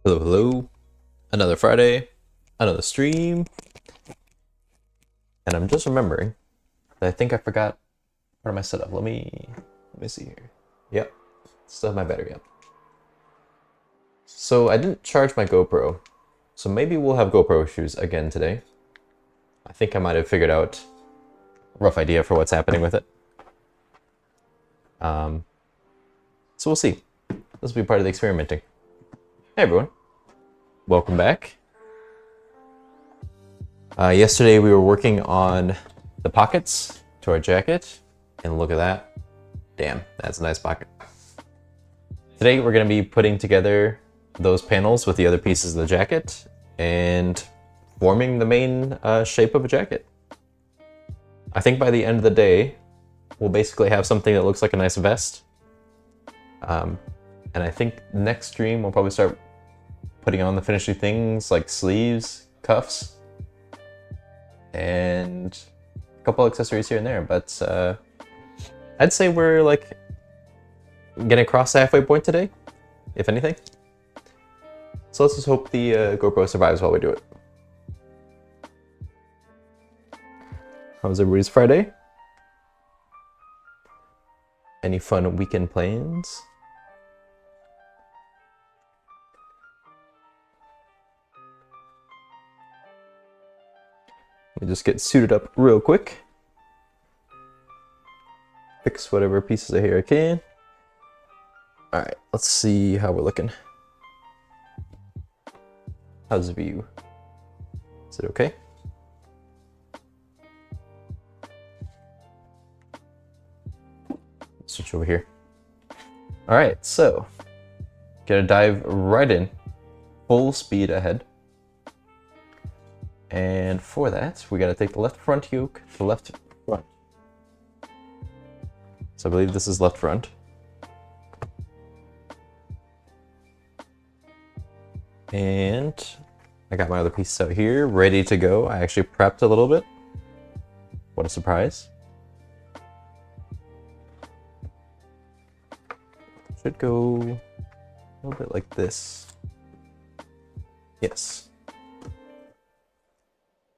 Hello, hello. Another Friday, another stream. And I'm just remembering that I think I forgot part of my setup. Let me see here. Yep, still have my battery up. So I didn't charge my GoPro. So maybe we'll have GoPro issues again today. I think I might have figured out a rough idea for what's happening with it. So we'll see. This will be part of the experimenting. Hey everyone. Welcome back. Yesterday we were working on the pockets to our jacket, and look at that. Damn, that's a nice pocket. Today we're going to be putting together those panels with the other pieces of the jacket and forming the main shape of a jacket. I think by the end of the day, we'll basically have something that looks like a nice vest. And I think next stream we'll probably start putting on the finishing things like sleeves, cuffs, and a couple accessories here and there. But I'd say we're like getting across the halfway point today, if anything. So let's just hope the GoPro survives while we do it. How's everybody's Friday? Any fun weekend plans? Let me just get suited up real quick. Fix whatever pieces of hair I can. Alright, let's see how we're looking. How's the view? Is it okay? Switch over here. Alright, so gonna dive right in, full speed ahead. And for that, we gotta take the left front yoke to left front. So I believe this is left front. And I got my other pieces out here, ready to go. I actually prepped a little bit. What a surprise. Should go a little bit like this. Yes.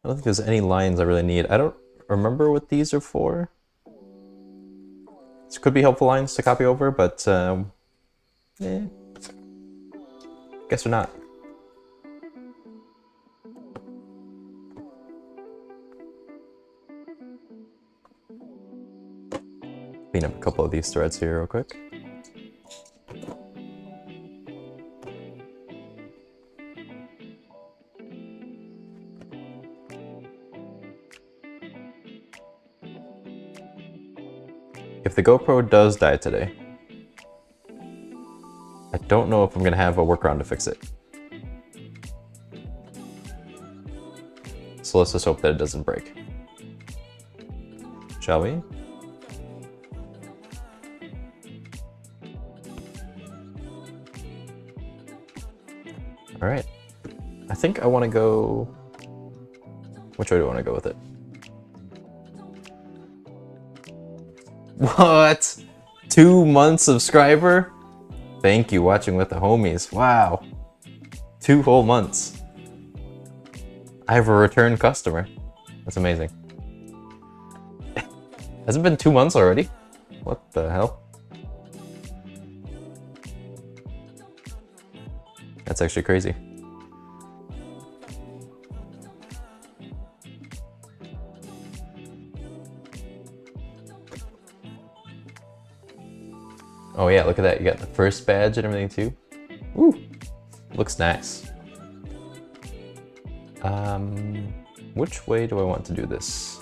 I don't think there's any lines I really need. I don't remember what these are for. This could be helpful lines to copy over, but guess they're not. Clean up a couple of these threads here real quick. If the GoPro does die today, I don't know if I'm gonna have a workaround to fix it. So let's just hope that it doesn't break. Shall we? All right. I think I want to go... Which way do I want to go with it? What? 2 months subscriber? Thank you, watching with the homies. Wow. 2 whole months. I have a return customer. That's amazing. Has it been 2 months already? What the hell? That's actually crazy. Oh yeah, look at that. You got the first badge and everything too. Ooh, looks nice. Which way do I want to do this?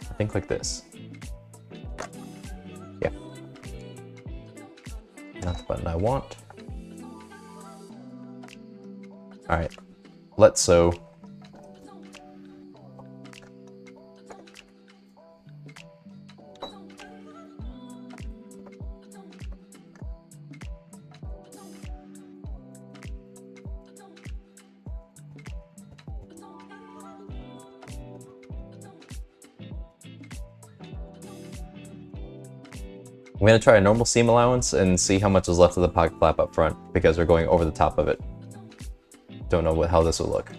I think like this. Yeah. Not the button I want. All right, let's sew. I'm gonna try a normal seam allowance and see how much is left of the pocket flap up front because we're going over the top of it. Don't know how this will look.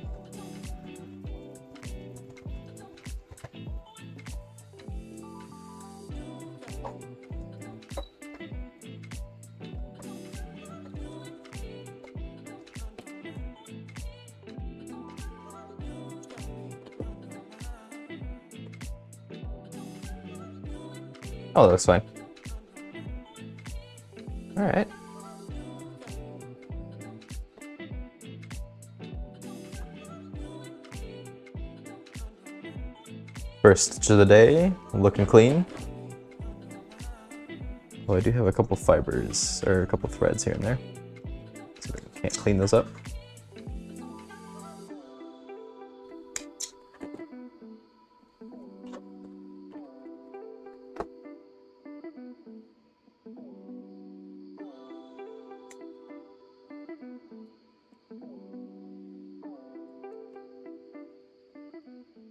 Oh, that looks fine. All right. First stitch of the day, looking clean. Well, I do have a couple fibers, or a couple threads here and there. So I can't clean those up.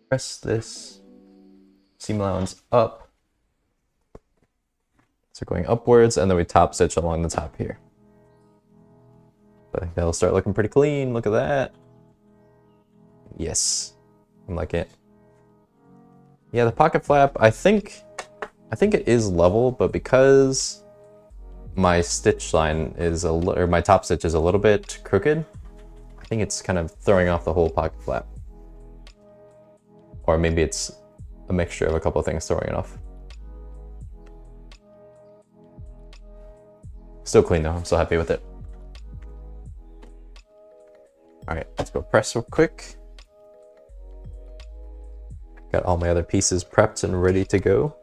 Press this seam allowance up. So going upwards, and then we top stitch along the top here. I think that'll start looking pretty clean. Look at that. Yes, I'm liking it. Yeah, the pocket flap, I think it is level, but because my stitch line is or my top stitch is a little bit crooked, I think it's kind of throwing off the whole pocket flap. Or maybe it's a mixture of a couple of things throwing it off. Still clean though, I'm still happy with it. All right, let's go press real quick. Got all my other pieces prepped and ready to go.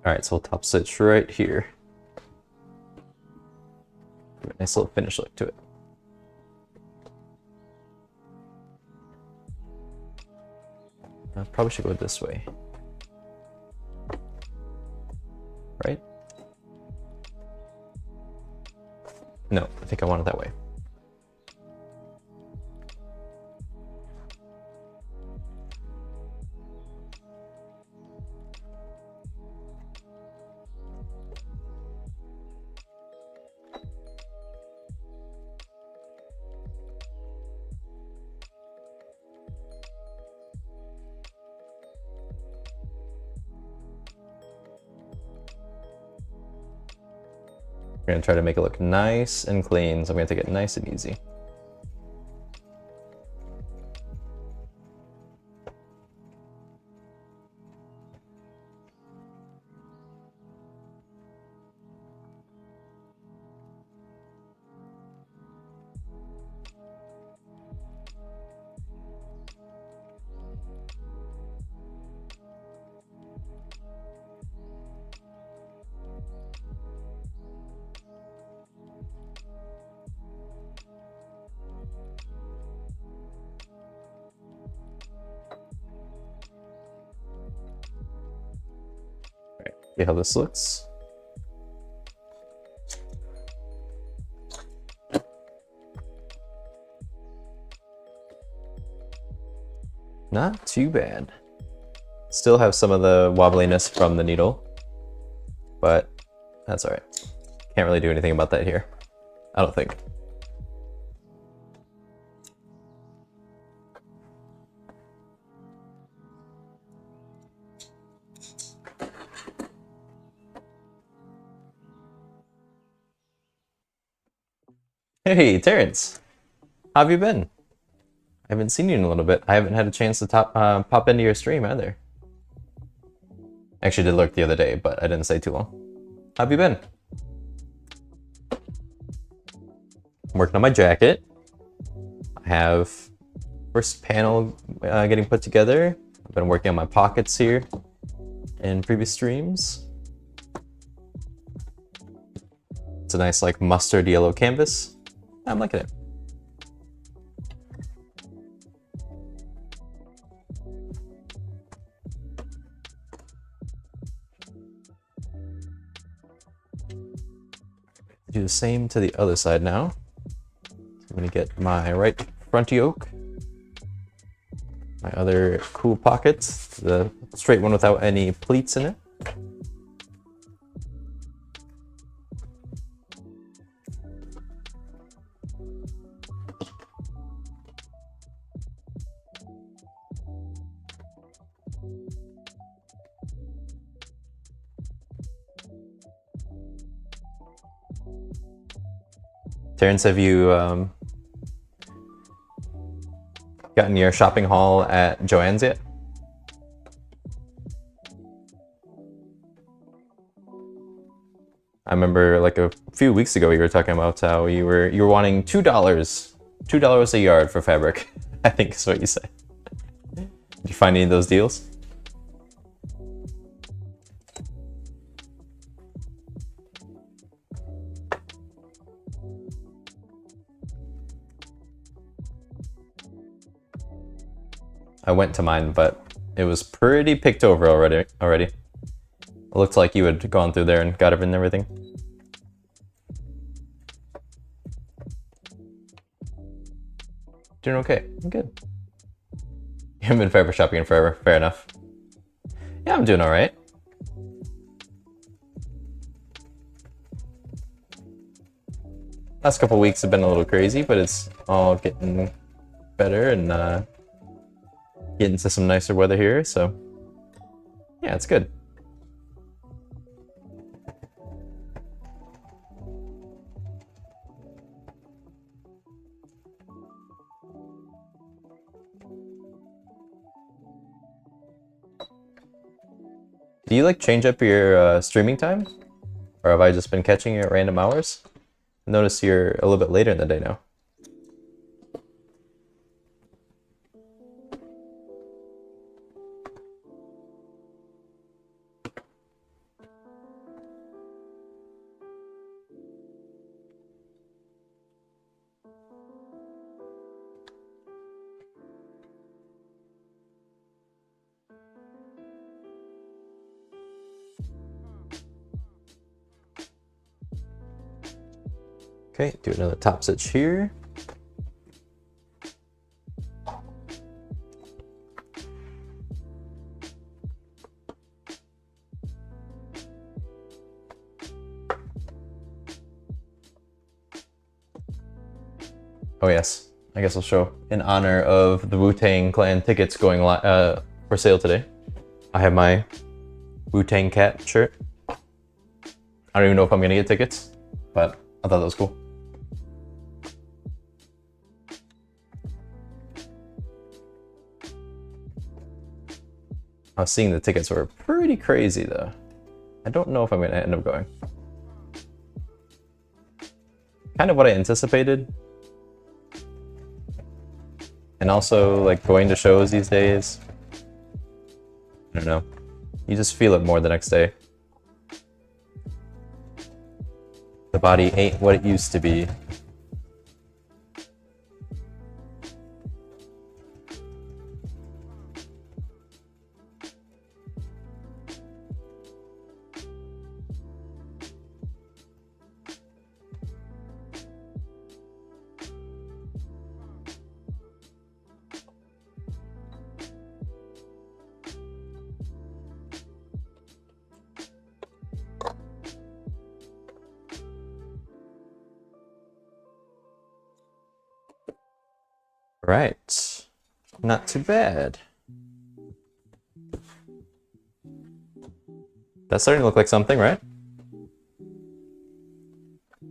All right, so we'll top stitch right here. Nice little finish look to it. I probably should go this way. Right? No, I think I want it that way. We're gonna try to make it look nice and clean, so I'm gonna take it nice and easy. See how this looks. Not too bad. Still have some of the wobbliness from the needle, but that's all right. Can't really do anything about that here, I don't think. Hey, Terrence. How have you been? I haven't seen you in a little bit. I haven't had a chance to pop into your stream either. Actually did lurk the other day, but I didn't stay too long. How have you been? I'm working on my jacket. I have first panel getting put together. I've been working on my pockets here in previous streams. It's a nice like mustard yellow canvas. I'm liking it. do the same to the other side now. I'm gonna get my right front yoke, my other cool pockets, the straight one without any pleats in it. Terrence, have you gotten your shopping haul at Joann's yet? I remember like a few weeks ago you were talking about how you were wanting $2 a yard for fabric. I think is what you said. Did you find any of those deals? I went to mine, but it was pretty picked over already. It looked like you had gone through there and got it and everything. Doing okay. I'm good. You haven't been fabric shopping in forever. Fair enough. Yeah, I'm doing all right. Last couple weeks have been a little crazy, but it's all getting better and getting to some nicer weather here, so yeah, it's good. Do you like change up your streaming time? Or have I just been catching you at random hours? Notice you're a little bit later in the day now. Okay, do another top stitch here. Oh yes, I guess I'll show in honor of the Wu-Tang Clan tickets going for sale today. I have my Wu-Tang Cat shirt. I don't even know if I'm gonna get tickets, but I thought that was cool. I was seeing the tickets were pretty crazy though. I don't know if I'm gonna end up going. Kind of what I anticipated. And also like going to shows these days. I don't know. You just feel it more the next day. The body ain't what it used to be. Right, not too bad. That's starting to look like something, right?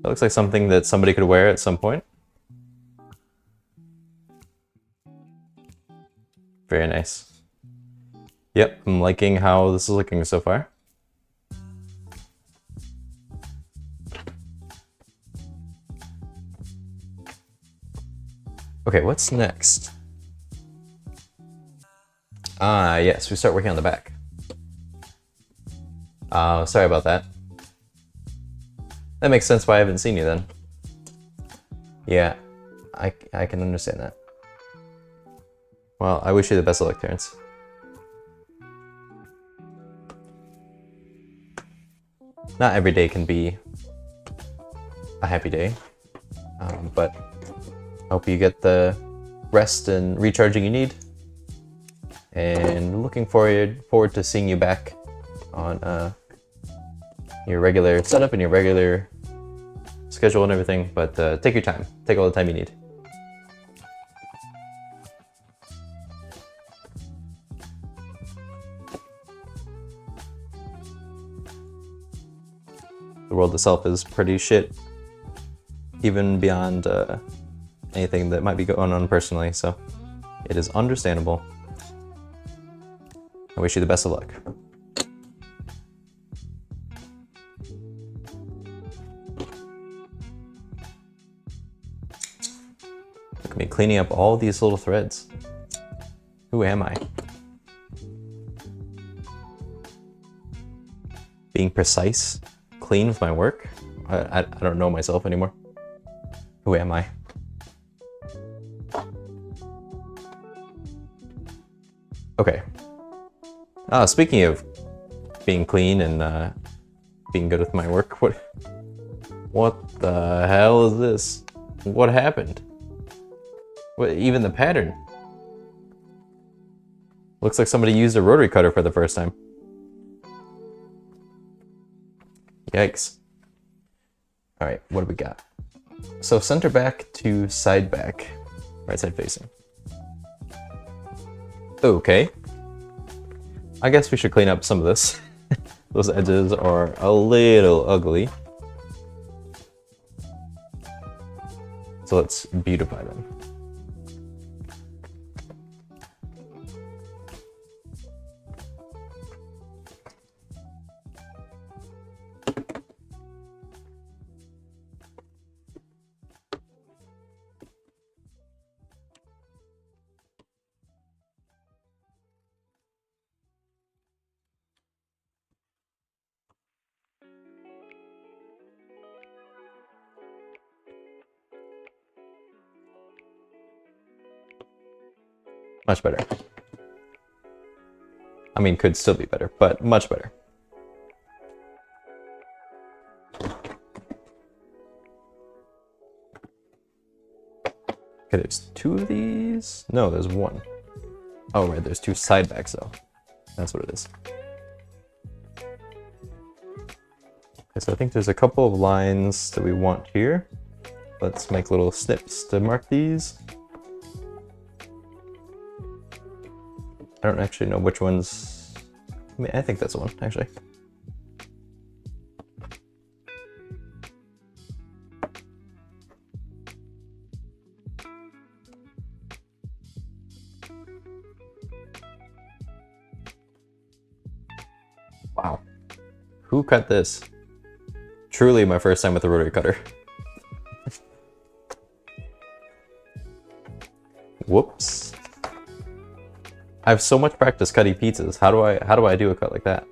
That looks like something that somebody could wear at some point. Very nice. Yep, I'm liking how this is looking so far. Okay, what's next? Ah, yes, we start working on the back. Sorry about that. That makes sense why I haven't seen you then. Yeah, I can understand that. Well, I wish you the best of luck, Terrence. Not every day can be a happy day. But I hope you get the rest and recharging you need. And looking forward to seeing you back on your regular setup and your regular schedule and everything. But take your time. Take all the time you need. The world itself is pretty shit, even beyond anything that might be going on personally, so it is understandable. I wish you the best of luck. Look at me cleaning up all these little threads. Who am I? Being precise, clean with my work? I don't know myself anymore. Who am I? Okay. Speaking of being clean and being good with my work, what the hell is this? What happened? What, even the pattern? Looks like somebody used a rotary cutter for the first time. Yikes. Alright, what do we got? So center back to side back. Right side facing. Okay. I guess we should clean up some of this. Those edges are a little ugly. So let's beautify them. Much better. I mean, could still be better, but much better. Okay, there's two of these? No, there's one. Oh, right, there's two side backs, though. That's what it is. Okay, so I think there's a couple of lines that we want here. Let's make little snips to mark these. I don't actually know which ones. I mean, I think that's the one, actually. Wow. Who cut this? Truly my first time with a rotary cutter. Whoops. I have so much practice cutting pizzas. How do I do a cut like that?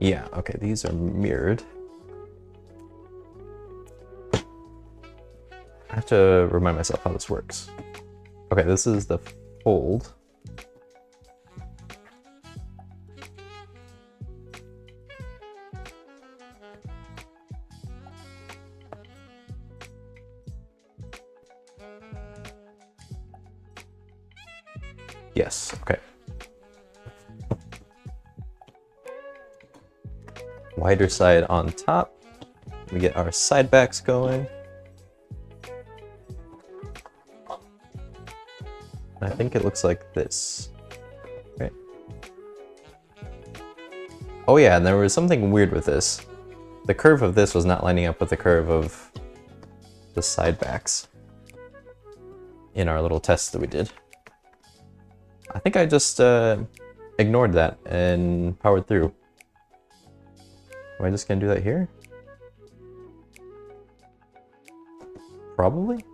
Yeah, okay, these are mirrored. I have to remind myself how this works. Okay, this is the fold. Yes, okay. Wider side on top. We get our side backs going. I think it looks like this. Right. Oh yeah, and there was something weird with this. The curve of this was not lining up with the curve of the side backs in our little test that we did. I think I just ignored that and powered through. Am I just gonna do that here? Probably?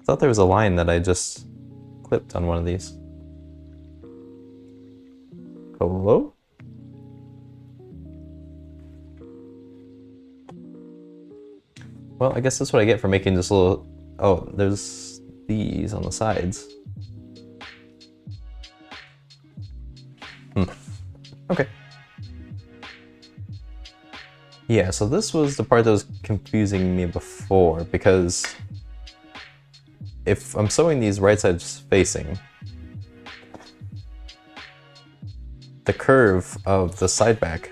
thought there was a line that I just clipped on one of these. Hello? Well, I guess that's what I get for making this little... Oh, there's these on the sides. Okay. Yeah, so this was the part that was confusing me before, because if I'm sewing these right sides facing, the curve of the side back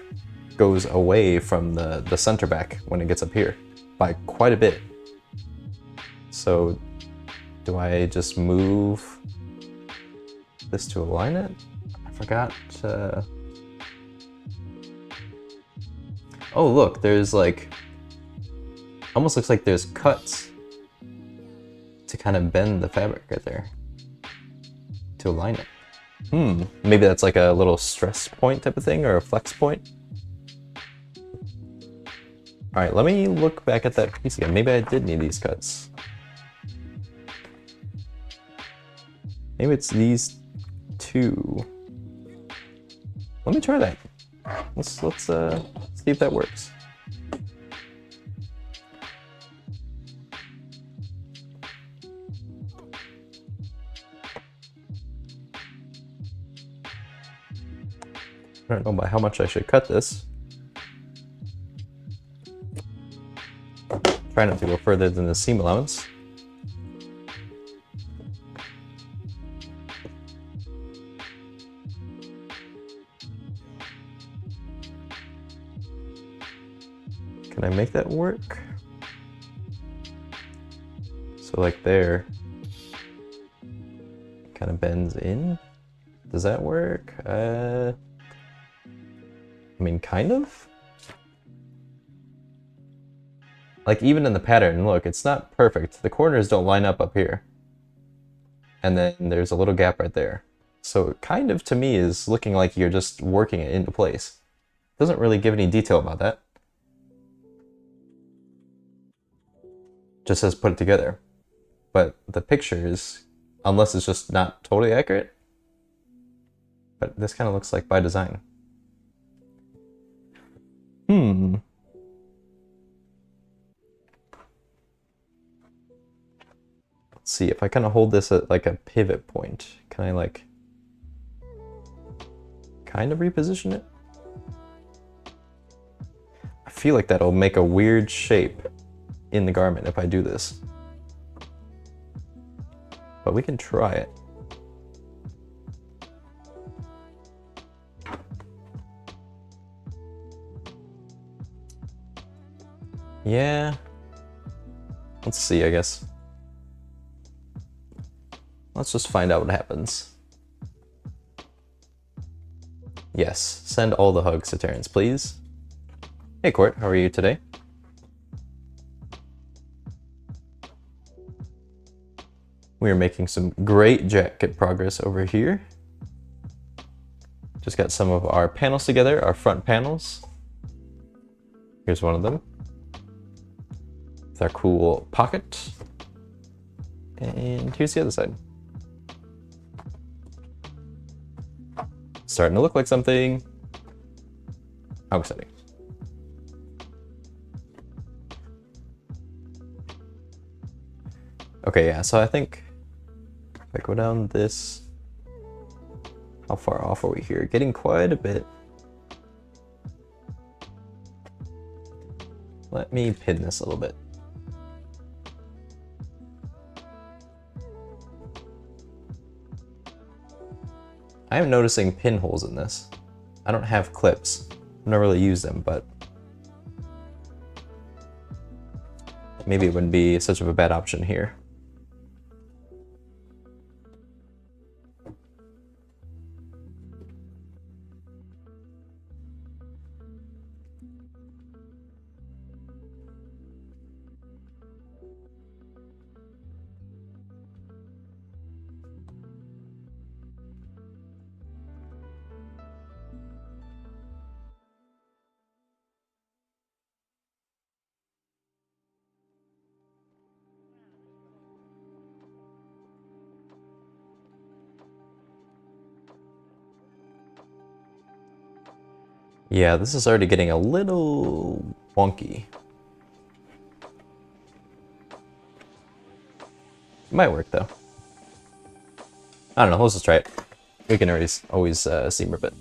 goes away from the center back when it gets up here by quite a bit. So do I just move this to align it? I forgot to... Oh look, there's like, almost looks like there's cuts to kind of bend the fabric right there to align it. Maybe that's like a little stress point type of thing, or a flex point. All right, let me look back at that piece again. Maybe I did need these cuts. Maybe it's these two. Let me try that. Let's see if that works. I don't know by how much I should cut this. Try not to go further than the seam allowance. Can I make that work? So like there, kind of bends in. Does that work? I mean, kind of. Like even in the pattern, look, it's not perfect. The corners don't line up here. And then there's a little gap right there. So it kind of, to me, is looking like you're just working it into place. Doesn't really give any detail about that. Just says put it together. But the pictures, unless it's just not totally accurate, but this kind of looks like by design. Let's see, if I kind of hold this at like a pivot point, can I like kind of reposition it? I feel like that'll make a weird shape in the garment if I do this. But we can try it. Yeah. Let's see, I guess. Let's just find out what happens. Yes, send all the hugs to Terrence, please. Hey Court, how are you today? We are making some great jacket progress over here. Just got some of our panels together, our front panels. Here's one of them. With our cool pocket. And here's the other side. Starting to look like something. How exciting. Okay, yeah, so I think if I go down this, how far off are we here? Getting quite a bit. Let me pin this a little bit. I am noticing pinholes in this. I don't have clips. I've never really used them, but maybe it wouldn't be such of a bad option here. Yeah, this is already getting a little wonky. It might work though. I don't know, let's just try it. We can always seam rip it.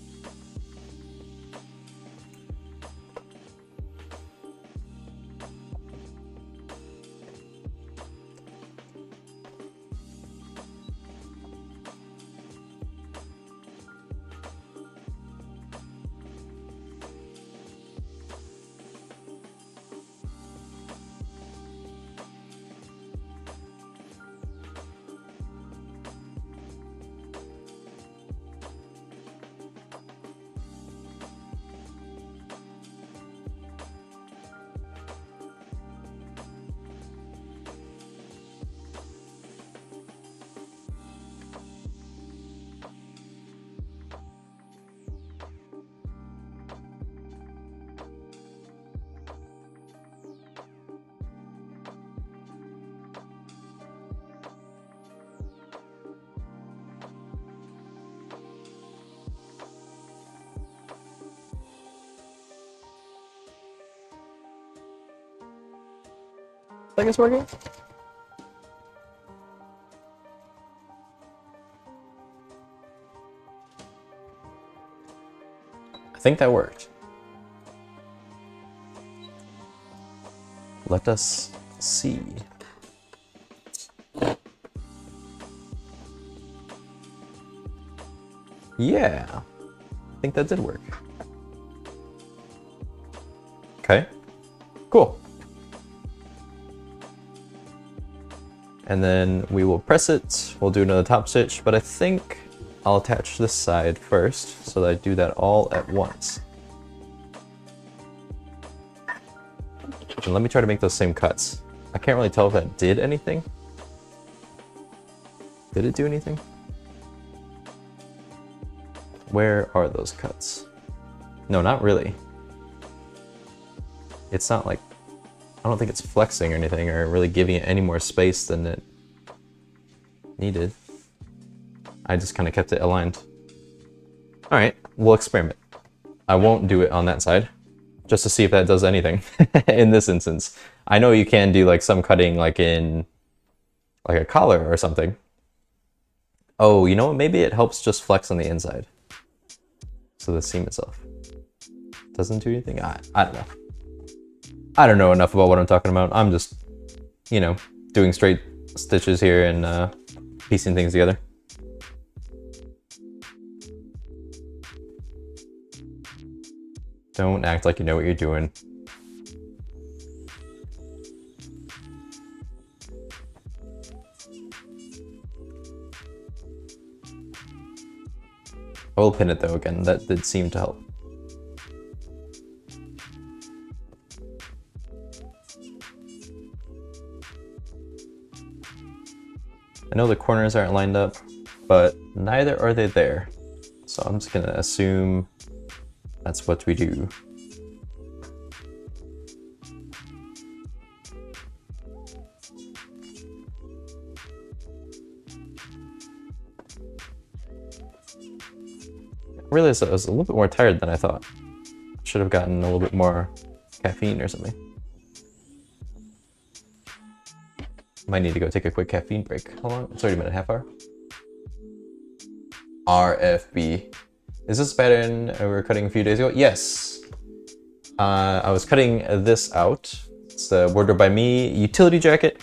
I think it's working. I think that worked. Let us see. Yeah, I think that did work. Okay, cool. And then we will press it. We'll do another top stitch, but I think I'll attach this side first so that I do that all at once. And let me try to make those same cuts. I can't really tell if that did anything. Did it do anything? Where are those cuts? No, not really. It's not like, I don't think it's flexing or anything or really giving it any more space than it needed. I just kind of kept it aligned. All right, we'll experiment. I won't do it on that side just to see if that does anything in this instance. I know you can do like some cutting like in like a collar or something. Oh, you know what? Maybe it helps just flex on the inside. So the seam itself doesn't do anything. I don't know. I don't know enough about what I'm talking about. I'm just, you know, doing straight stitches here and piecing things together. Don't act like you know what you're doing. I will pin it though again. That did seem to help. I know the corners aren't lined up, but neither are they there. So I'm just gonna assume that's what we do. I realized I was a little bit more tired than I thought. Should have gotten a little bit more caffeine or something. Might need to go take a quick caffeine break. How long? It's already been a half hour. RFB. Is this pattern we were cutting a few days ago? Yes. I was cutting this out. It's the Wardrobe by Me utility jacket.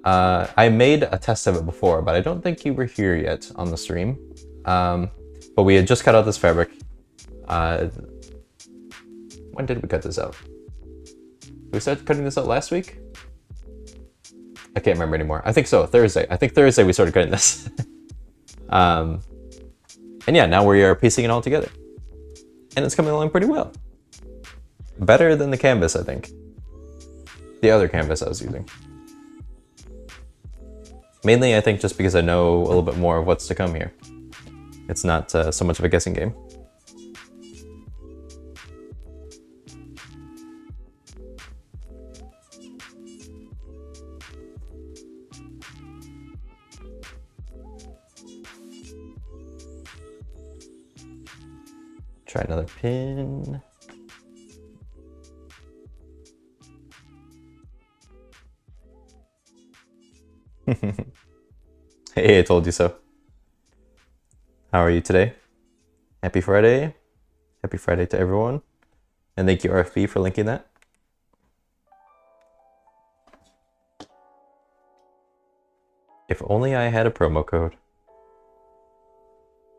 I made a test of it before, but I don't think you were here yet on the stream. But we had just cut out this fabric. When did we cut this out? We started cutting this out last week? I can't remember anymore. I think so, Thursday. I think Thursday we started cutting this. And yeah, now we are piecing it all together. And it's coming along pretty well. Better than the canvas, I think. The other canvas I was using. Mainly, I think just because I know a little bit more of what's to come here. It's not so much of a guessing game. Try another pin. Hey, I told you so. How are you today? Happy Friday. Happy Friday to everyone. And thank you, RFB, for linking that. If only I had a promo code.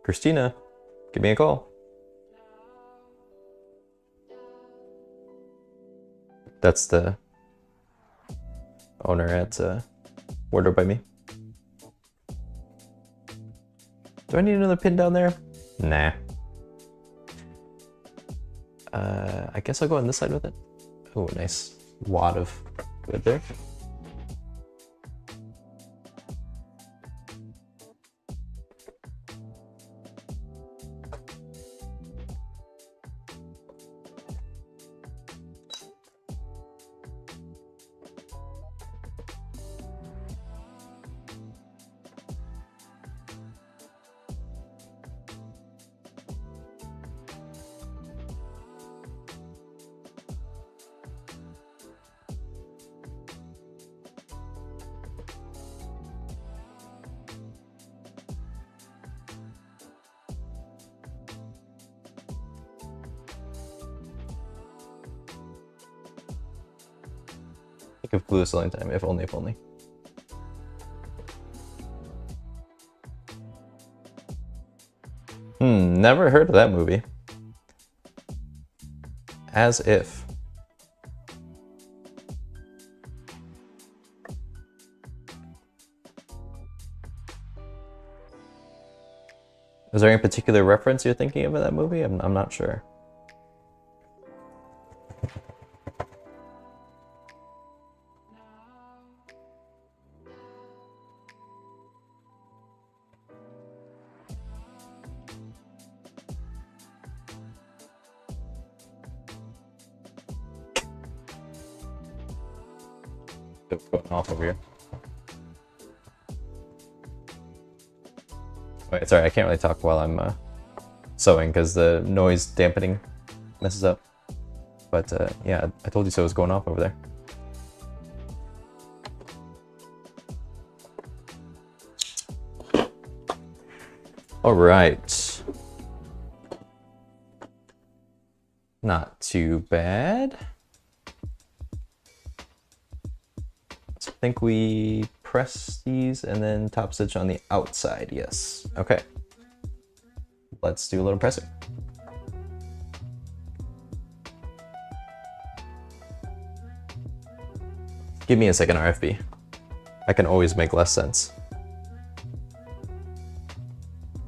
Christina, give me a call. That's the owner at Wardrobe by Me. Do I need another pin down there? Nah. I guess I'll go on this side with it. Oh, nice wad of wood there. Think of glue selling time, if only, if only. Never heard of that movie. As if. Is there any particular reference you're thinking of in that movie? I'm not sure. What's going off over here? Wait, sorry, I can't really talk while I'm sewing because the noise dampening messes up. But yeah, I told you so was going off over there. All right. Not too bad. So I think we press these and then top stitch on the outside. Yes. Okay. Let's do a little pressing. Give me a second, RFB. I can always make less sense.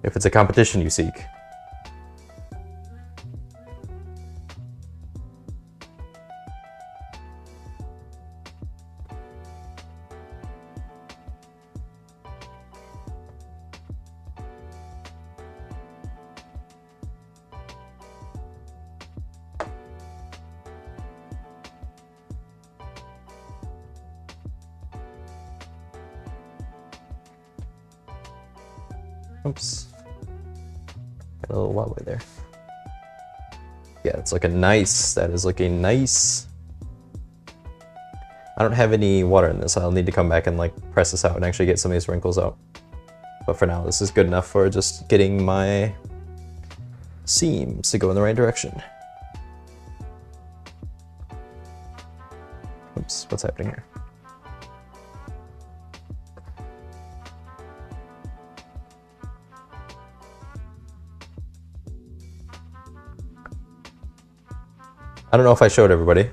If it's a competition you seek. Oops. Got a little wobbly there. Yeah, it's looking nice. That is looking nice. I don't have any water in this. I'll need to come back and like press this out and actually get some of these wrinkles out. But for now, this is good enough for just getting my seams to go in the right direction. Oops, what's happening here? I don't know if I showed everybody,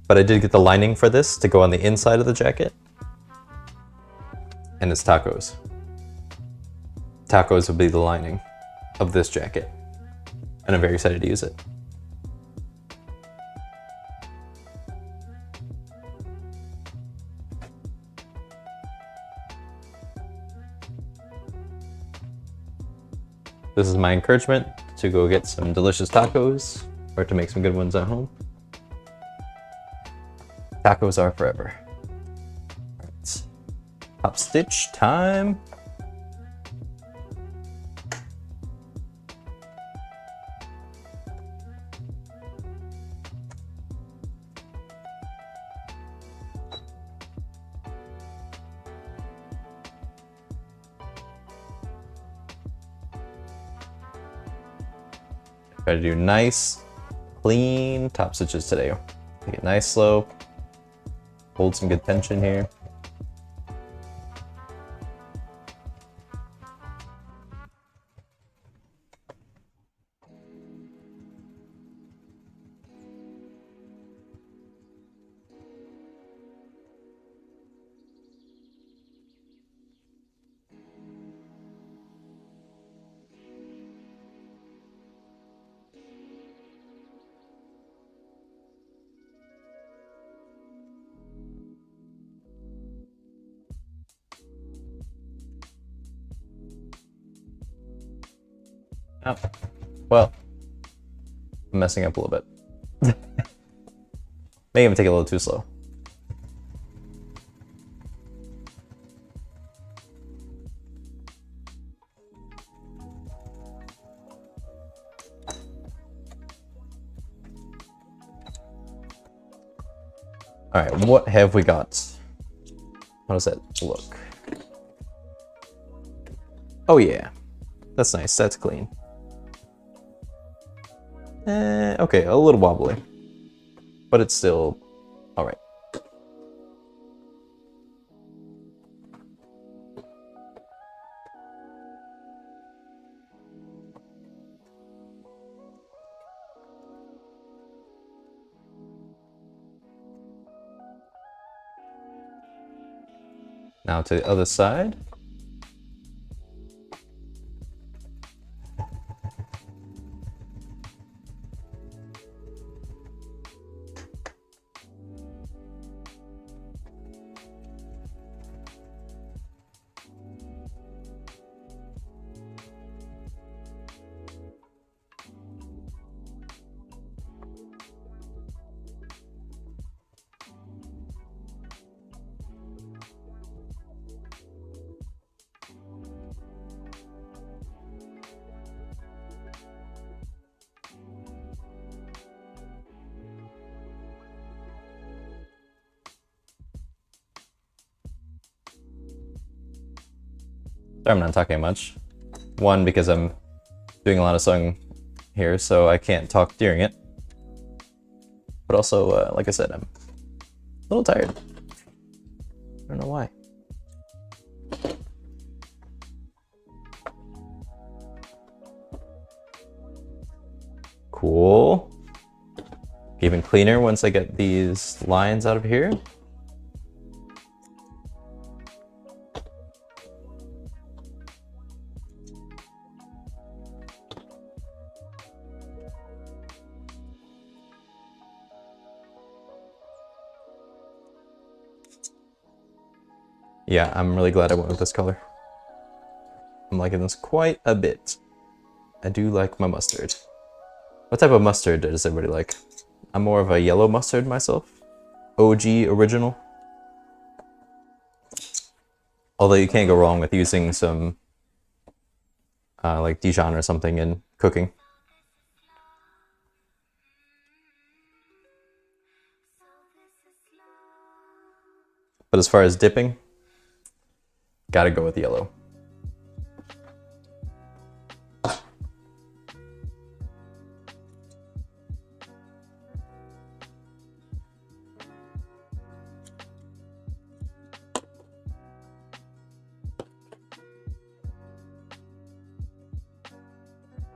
but I did get the lining for this to go on the inside of the jacket. And it's tacos. Tacos will be the lining of this jacket. And I'm very excited to use it. This is my encouragement to go get some delicious tacos or to make some good ones at home. Tacos are forever. All right. Top stitch time. Gotta do nice, clean top stitches today. Take it nice, slow. Hold some good tension here. Oh, well, I'm messing up a little bit. May even take it a little too slow. All right, what have we got? How does that look? Oh yeah, that's nice, that's clean. Okay, a little wobbly, but it's still all right. Now to the other side. Sorry, I'm not talking much. One, because I'm doing a lot of sewing here, so I can't talk during it. But also, like I said, I'm a little tired. I don't know why. Cool. Even cleaner once I get these lines out of here. Yeah, I'm really glad I went with this color. I'm liking this quite a bit. I do like my mustard. What type of mustard does everybody like? I'm more of a yellow mustard myself. OG original. Although you can't go wrong with using some like Dijon or something in cooking. But as far as dipping, gotta go with yellow.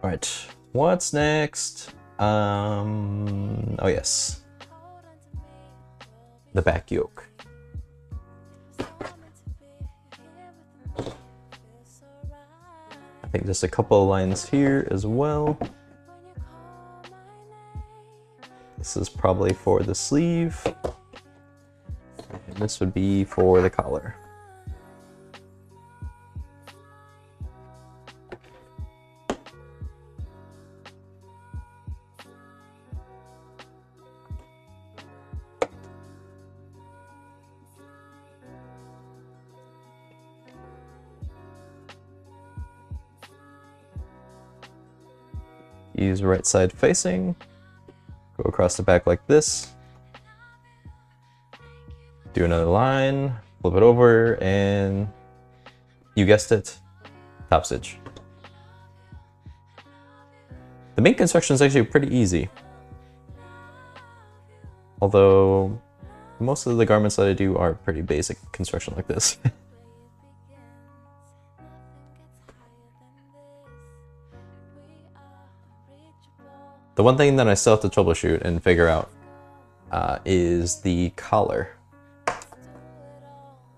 All right, what's next? Oh yes, the back yoke. I think just a couple of lines here as well. This is probably for the sleeve, and this would be for the collar. Use right side facing, go across the back like this, do another line, flip it over, and you guessed it, top stitch. The main construction is actually pretty easy. Although, most of the garments that I do are pretty basic construction like this. The one thing that I still have to troubleshoot and figure out is the collar.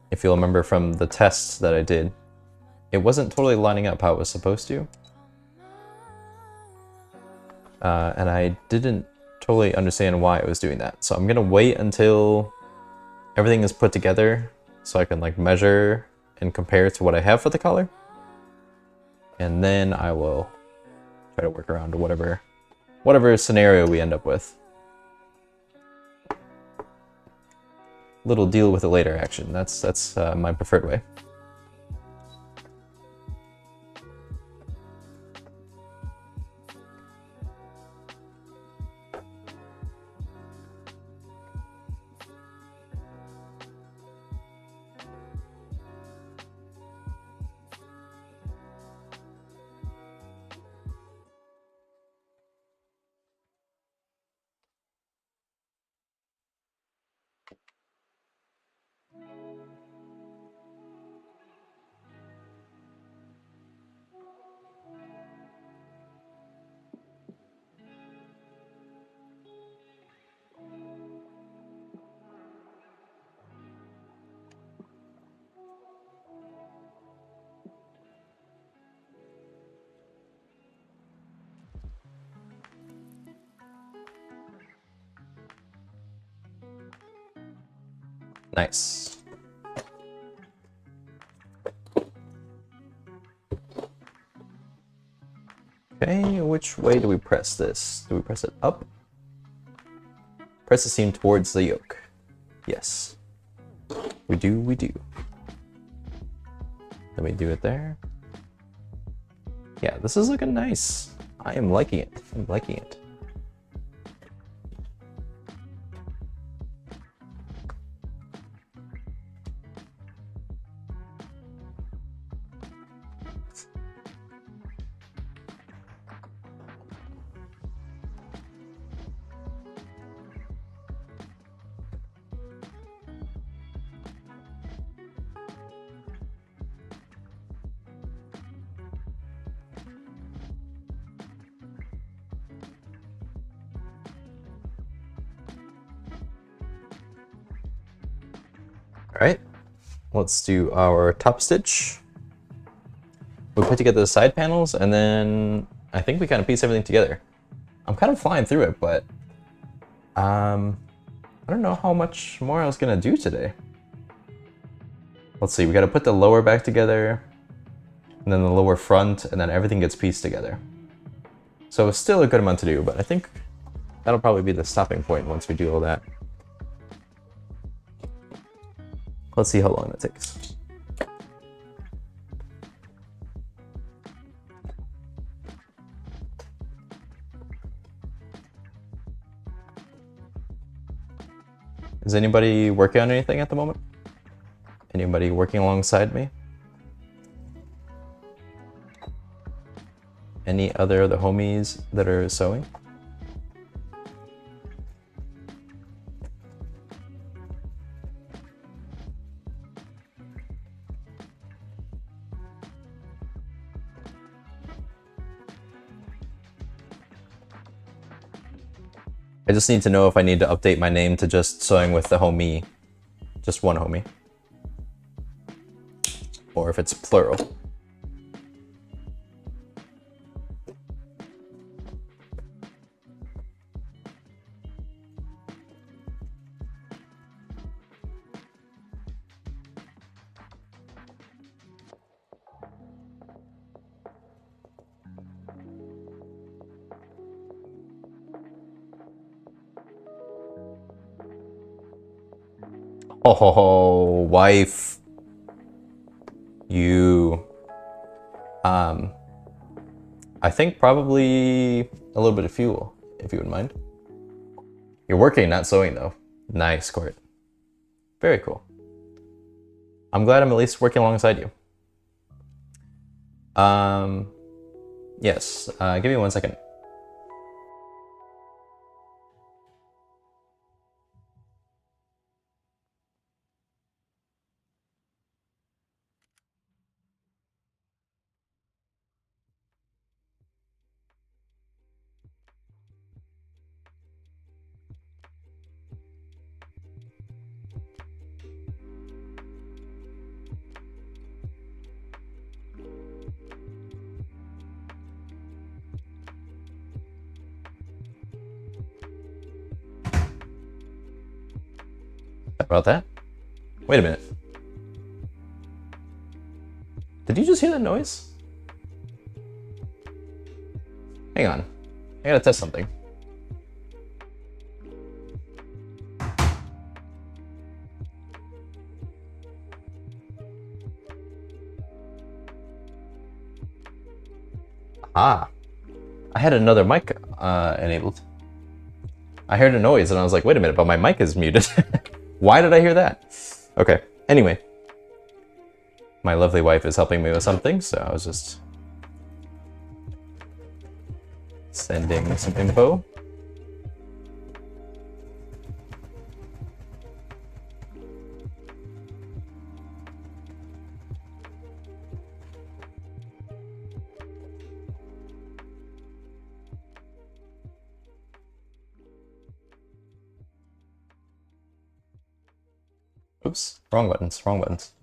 If you'll remember from the tests that I did, it wasn't totally lining up how it was supposed to. And I didn't totally understand why it was doing that. So I'm gonna wait until everything is put together so I can like measure and compare to what I have for the collar. And then I will try to work around to whatever scenario we end up with. Little deal with it later action. That's my preferred way. Nice. Okay, which way do we press this? Do we press it up? Press the seam towards the yoke. Yes. We do. Let me do it there. Yeah, this is looking nice. I am liking it. I'm liking it. Alright, let's do our top stitch. We put together the side panels, and then I think we kind of piece everything together. I'm kind of flying through it, but I don't know how much more I was gonna do today. Let's see, we gotta put the lower back together, and then the lower front, and then everything gets pieced together. So it's still a good amount to do, but I think that'll probably be the stopping point once we do all that. Let's see how long that takes. Is anybody working on anything at the moment? Anybody working alongside me? Any other of the homies that are sewing? I just need to know if I need to update my name to just sewing with the homie, just one homie, or if it's plural. Oh, wife. You. I think probably a little bit of fuel, if you wouldn't mind. You're working, not sewing, though. Nice, Court. Very cool. I'm glad I'm at least working alongside you. Yes, give me 1 second. about that. Wait a minute. Did you just hear that noise? Hang on. I gotta test something. Ah. I had another mic enabled. I heard a noise and I was like, wait a minute, but my mic is muted. Why did I hear that? Okay, anyway. My lovely wife is helping me with something, so I was just sending some info. Oops, wrong buttons, wrong buttons.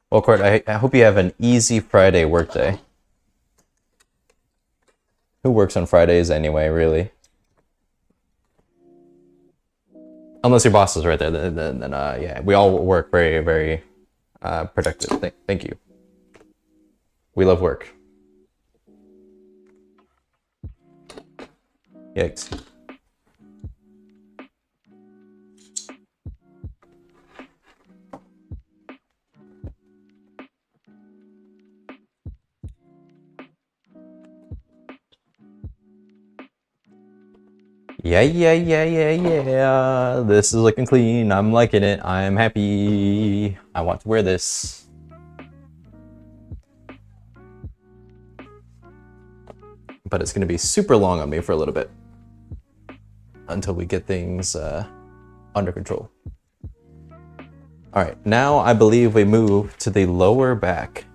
Well, Court, I hope you have an easy Friday workday. Who works on Fridays anyway, really? Unless your boss is right there, then yeah, we all work very, very productive. Thank you. We love work. Yikes. Yeah. This is looking clean. I'm liking it. I'm happy. I want to wear this. But it's going to be super long on me for a little bit. Until we get things under control. Alright, now I believe we move to the lower back.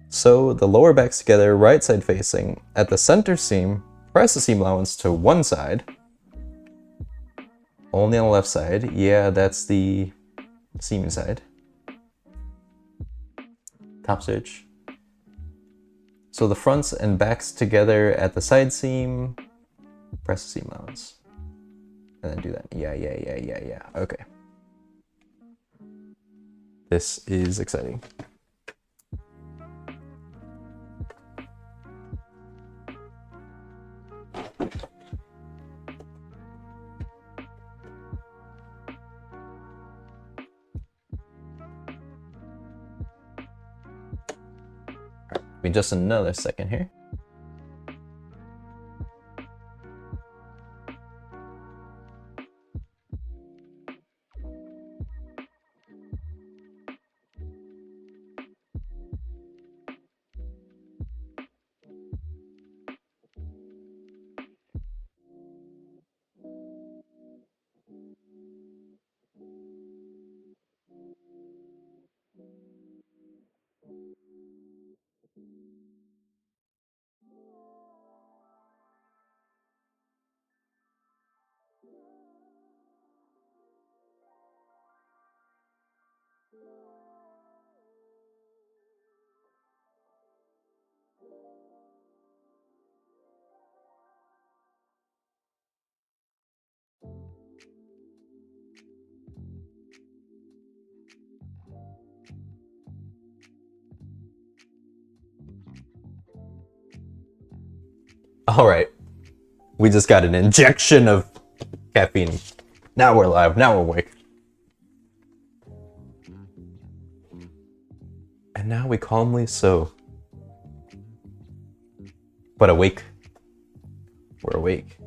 So the lower back's together, right side facing. At the center seam, press the seam allowance to one side. Only on the left side. Yeah, that's the seam side. Top stitch. So the fronts and backs together at the side seam. Press the seam allowance. And then do that. Yeah. Okay. This is exciting. Give me just another second here. All right, we just got an injection of caffeine. Now we're live, now we're awake. And now we calmly sew. But awake. We're awake.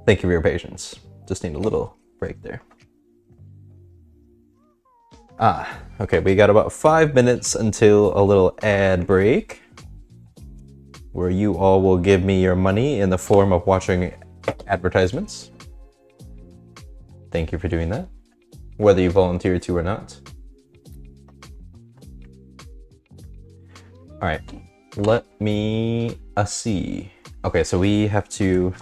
Thank you for your patience. Just need a little break there. Okay, we got about 5 minutes until a little ad break, where you all will give me your money in the form of watching advertisements. Thank you for doing that, whether you volunteer to or not. All right, let me see. Okay, so we have to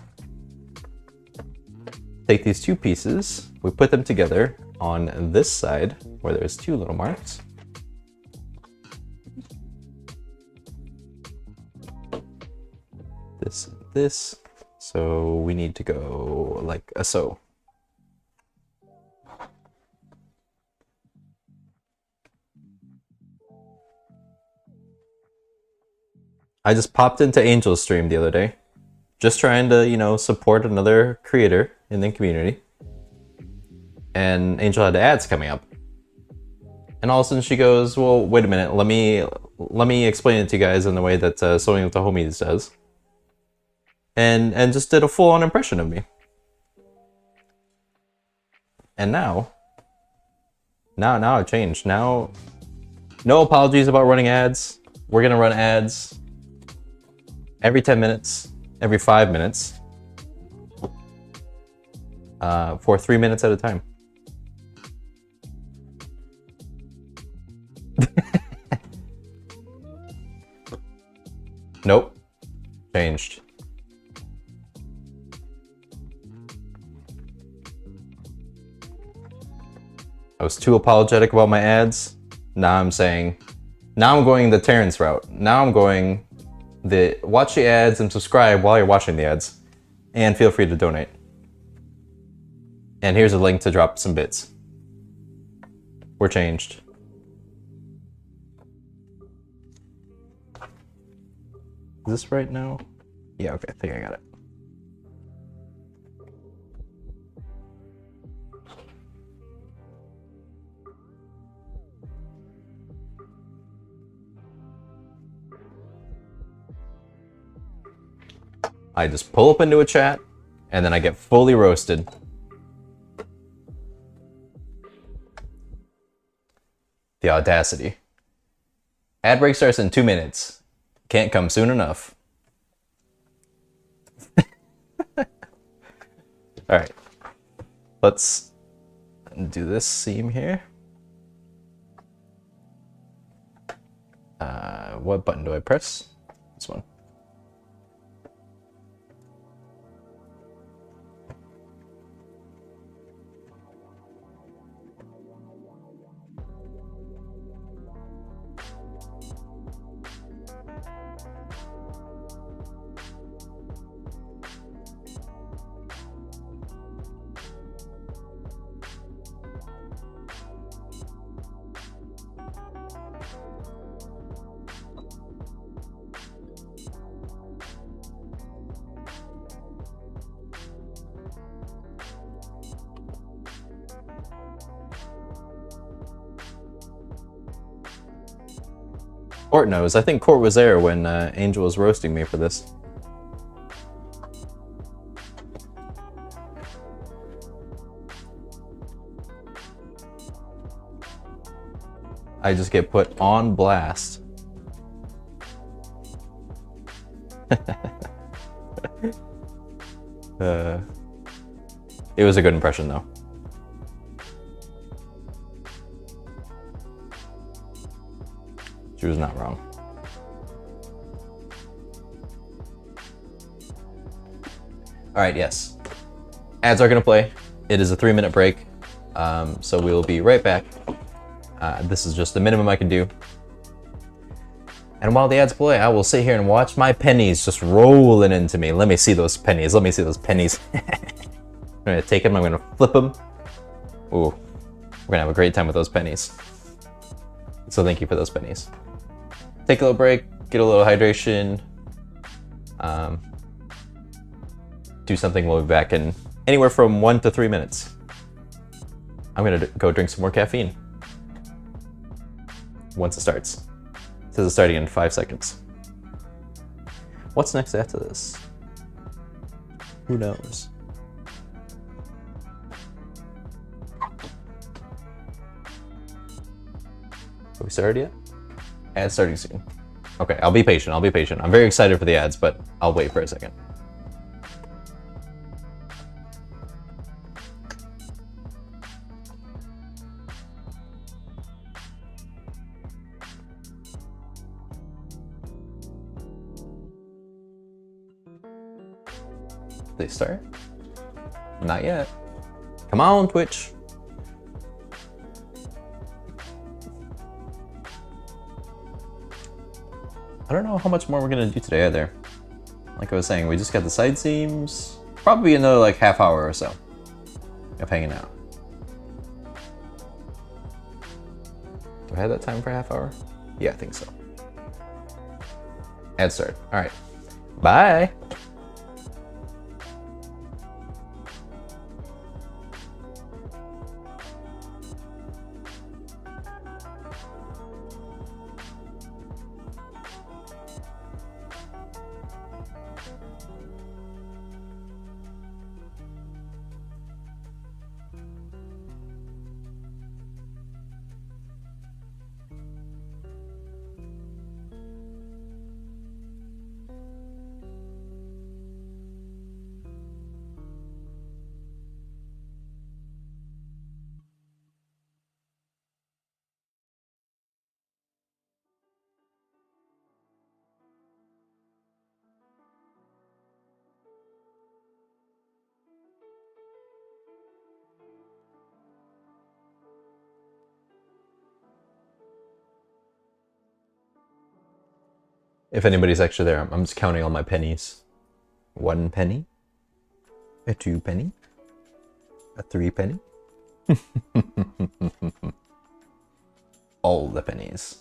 take these two pieces, we put them together on this side where there's two little marks. this. So we need to go like a so. I just popped into Angel's stream the other day, just trying to, you know, support another creator in the community. And Angel had ads coming up. And all of a sudden she goes, well, wait a minute, let me explain it to you guys in the way that Sewing with the Homies does. And just did a full-on impression of me. And now I've changed. Now, no apologies about running ads. We're gonna run ads every 10 minutes, every 5 minutes, for 3 minutes at a time. Nope. Changed. I was too apologetic about my ads. Now I'm going the Terrence route. Now I'm going the watch the ads and subscribe while you're watching the ads. And feel free to donate. And here's a link to drop some bits. We're changed. Is this right now? Yeah, okay, I think I got it. I just pull up into a chat, and then I get fully roasted. The audacity. Ad break starts in 2 minutes. Can't come soon enough. Alright. Let's do this seam here. What button do I press? This one. Court knows. I think Court was there when Angel was roasting me for this. I just get put on blast. It was a good impression though. She was not wrong. All right, yes. Ads are gonna play. It is a 3-minute break. So we will be right back. This is just the minimum I can do. And while the ads play, I will sit here and watch my pennies just rolling into me. Let me see those pennies. Let me see those pennies. I'm gonna take them, I'm gonna flip them. Ooh, we're gonna have a great time with those pennies. So thank you for those pennies. Take a little break, get a little hydration, do something. We'll be back in anywhere from 1 to 3 minutes. I'm gonna go drink some more caffeine once it starts. It says it's starting in 5 seconds. What's next after this? Who knows? Have we started yet? Ads starting soon. Okay, I'll be patient. I'll be patient. I'm very excited for the ads, but I'll wait for a second. They start? Not yet. Come on, Twitch. I don't know how much more we're gonna do today either. like I was saying, we just got the side seams. Probably another like half hour or so of hanging out. Do I have that time for a half hour? Yeah, I think so. Add start. All right. Bye. If anybody's actually there, I'm just counting all my pennies. 1 penny, a 2 penny, a 3 penny. All the pennies.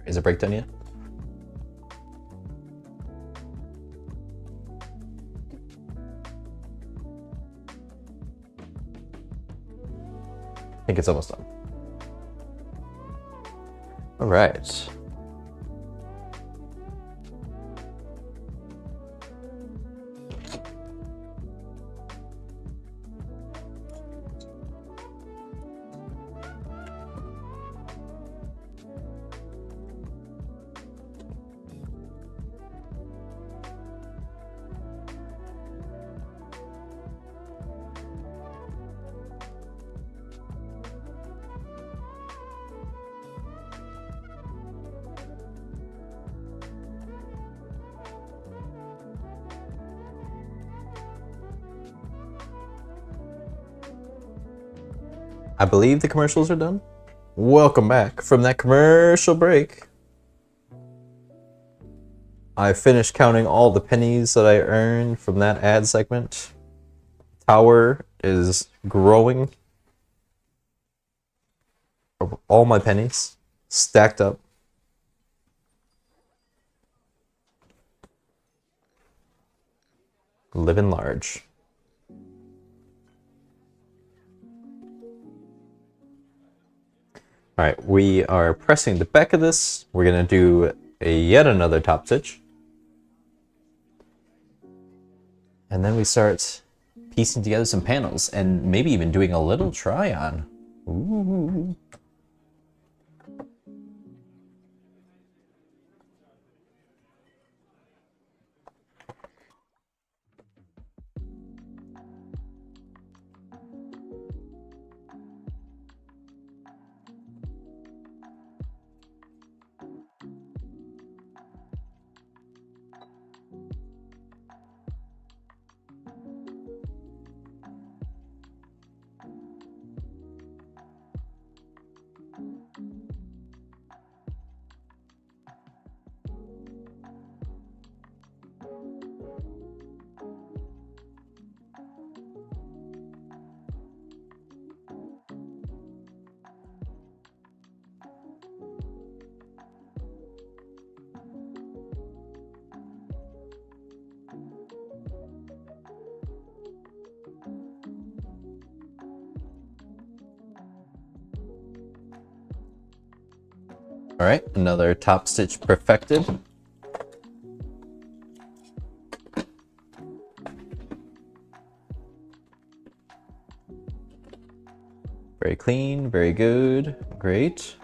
Is it break done yet? I think it's almost done. All right. I believe the commercials are done. Welcome back from that commercial break. I finished counting all the pennies that I earned from that ad segment. Tower is growing. All my pennies stacked up. Living large. All right, we are pressing the back of this. We're gonna do yet another top stitch. And then we start piecing together some panels and maybe even doing a little try on. Ooh. All right, another top stitch perfected. Very clean, very good, great.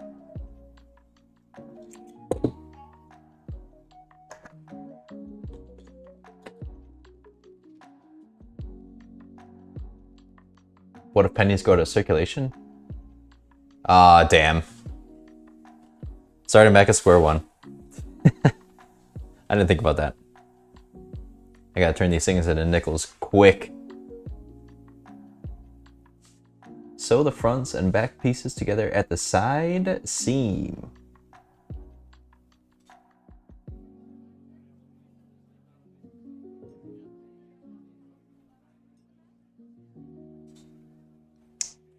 What if pennies go to circulation? Ah, damn. Starting back at square one. I didn't think about that. I gotta turn these things into nickels quick. Sew the fronts and back pieces together at the side seam.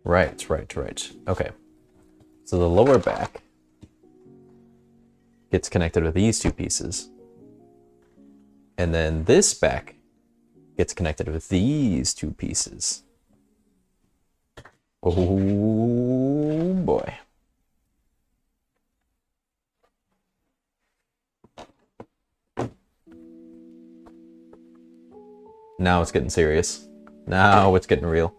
Right. Okay. So the lower back gets connected with these two pieces. And then this back gets connected with these two pieces. Oh boy. Now it's getting serious. Now it's getting real.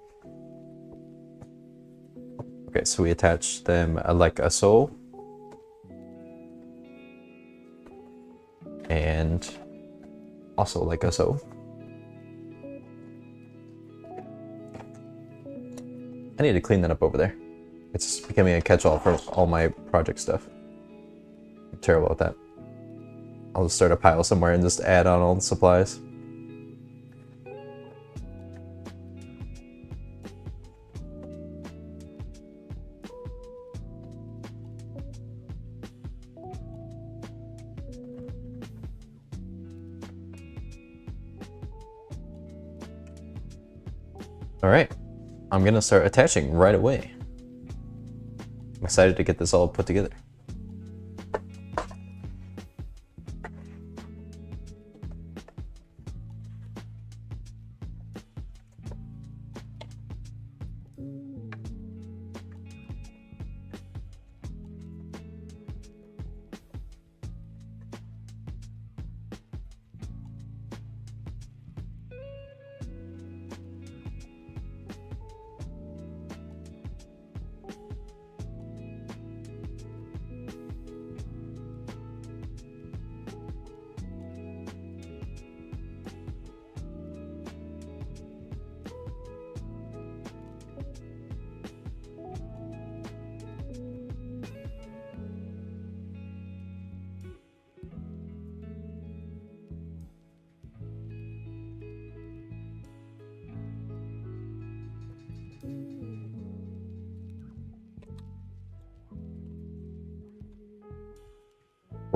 Okay, so we attach them like a so. And also like a so. I need to clean that up over there. It's becoming a catch-all for all my project stuff. I'm terrible at that. I'll just start a pile somewhere and just add on all the supplies. All right, I'm gonna start attaching right away. I'm excited to get this all put together.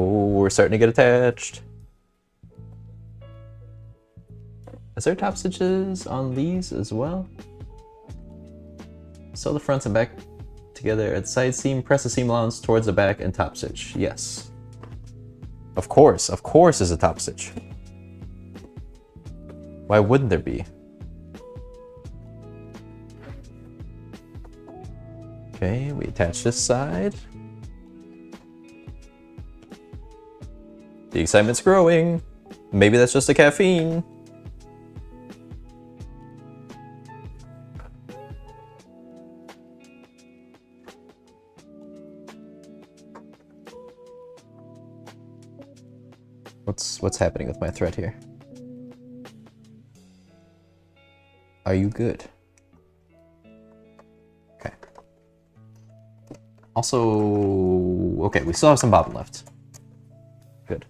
Oh, we're starting to get attached. Is there top stitches on these as well? Sew the fronts and back together at the side seam, press the seam allowance towards the back and top stitch. Yes. Of course is a top stitch. Why wouldn't there be? Okay, we attach this side. The excitement's growing. Maybe that's just the caffeine. What's happening with my thread here? Are you good? Okay. Also, okay, we still have some bobbin left. Good.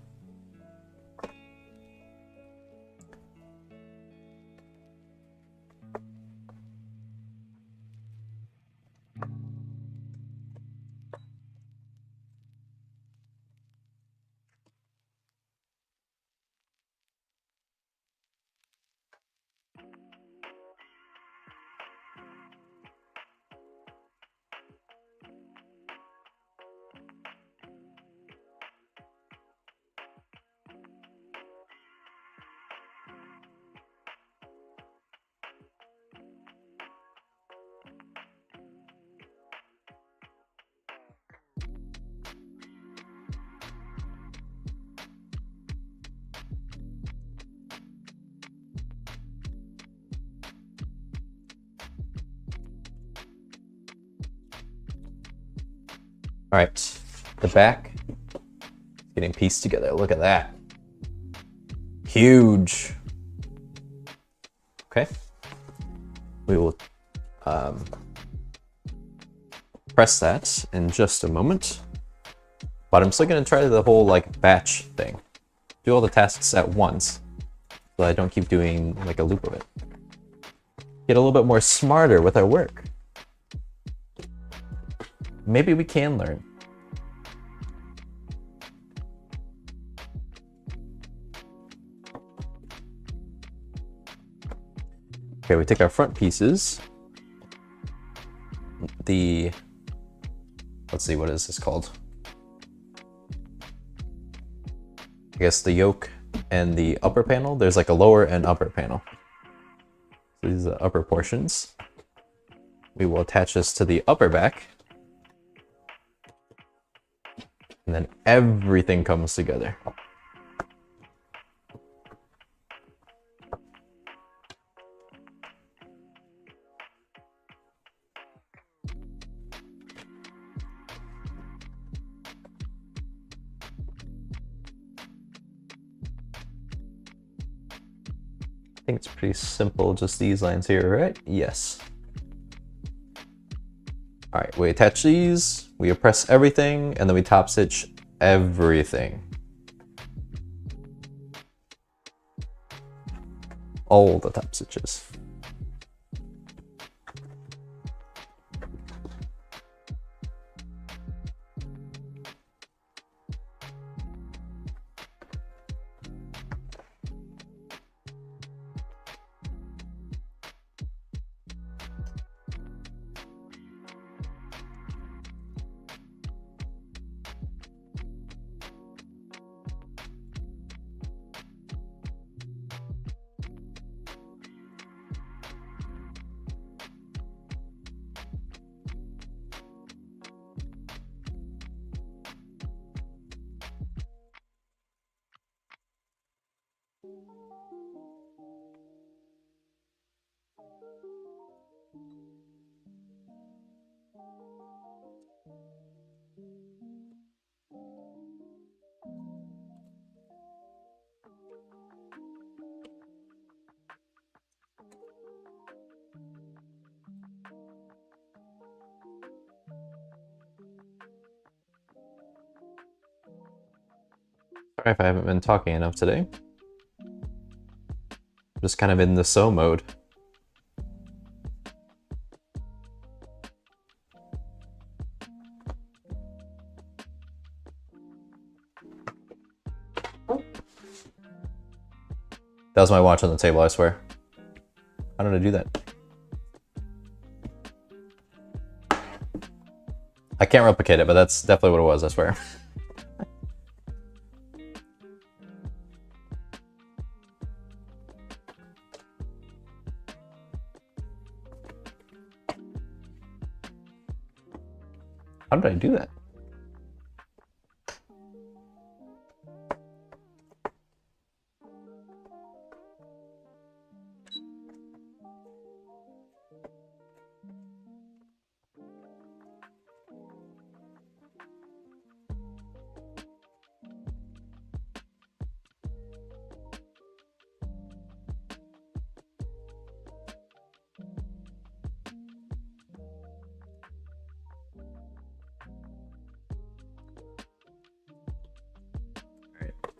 All right, the back getting pieced together. Look at that. Huge. Okay. We will press that in just a moment. But I'm still gonna try the whole like batch thing. Do all the tasks at once so I don't keep doing like a loop of it. Get a little bit more smarter with our work. Maybe we can learn. Okay, we take our front pieces. Let's see, what is this called? I guess the yoke and the upper panel. There's like a lower and upper panel. So these are the upper portions. We will attach this to the upper back. And then everything comes together. I think it's pretty simple, just these lines here, right? Yes. All right, we attach these, we press everything, and then we top stitch everything. All the top stitches. Sorry if I haven't been talking enough today. I'm just kind of in the sew mode. That was my watch on the table, I swear. How did I do that? I can't replicate it, but that's definitely what it was, I swear. How did I do that?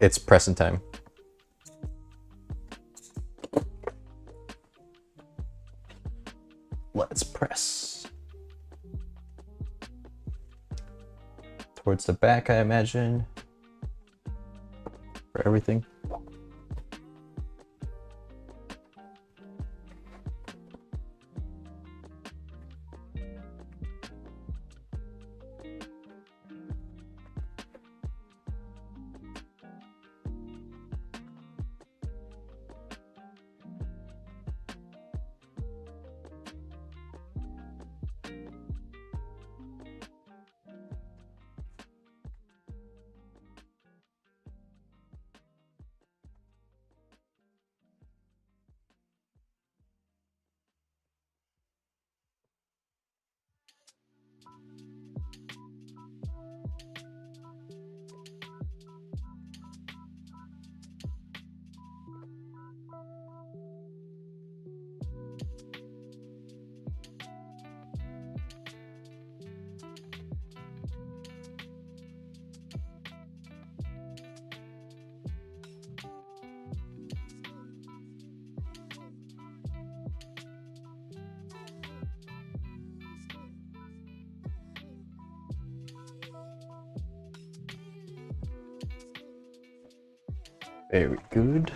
It's pressing time. Let's press. Towards the back, I imagine. For everything. Very good.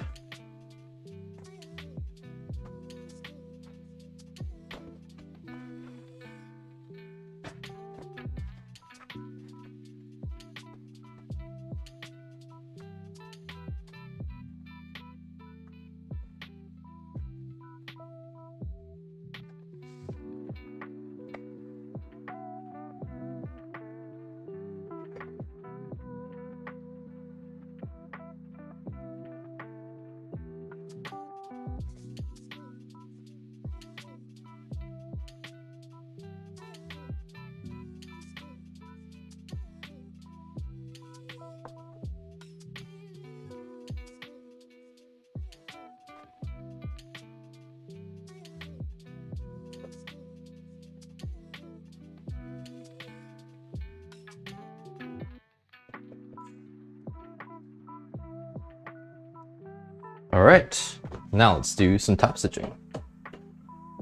All right, now let's do some top stitching.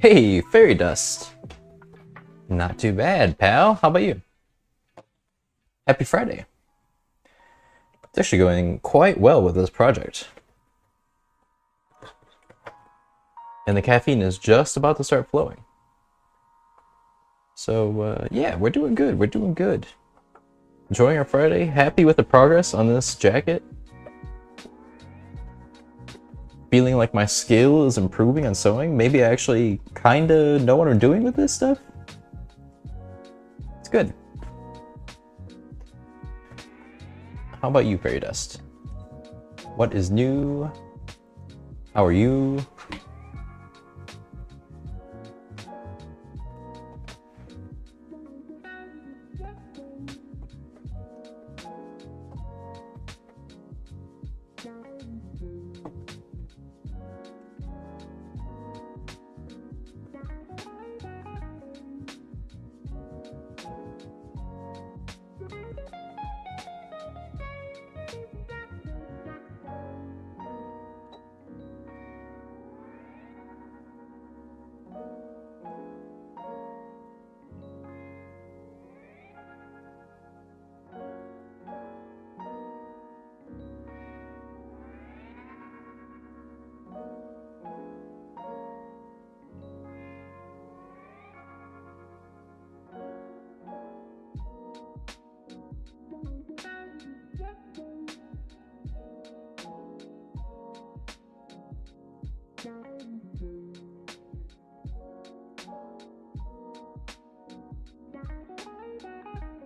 Hey, fairy dust. Not too bad, pal. How about you? Happy Friday. It's actually going quite well with this project. And the caffeine is just about to start flowing. So yeah, we're doing good. We're doing good. Enjoying our Friday. Happy with the progress on this jacket. Feeling like my skill is improving on sewing. Maybe I actually kind of know what I'm doing with this stuff. It's good. How about you, Fairy Dust? What is new? How are you?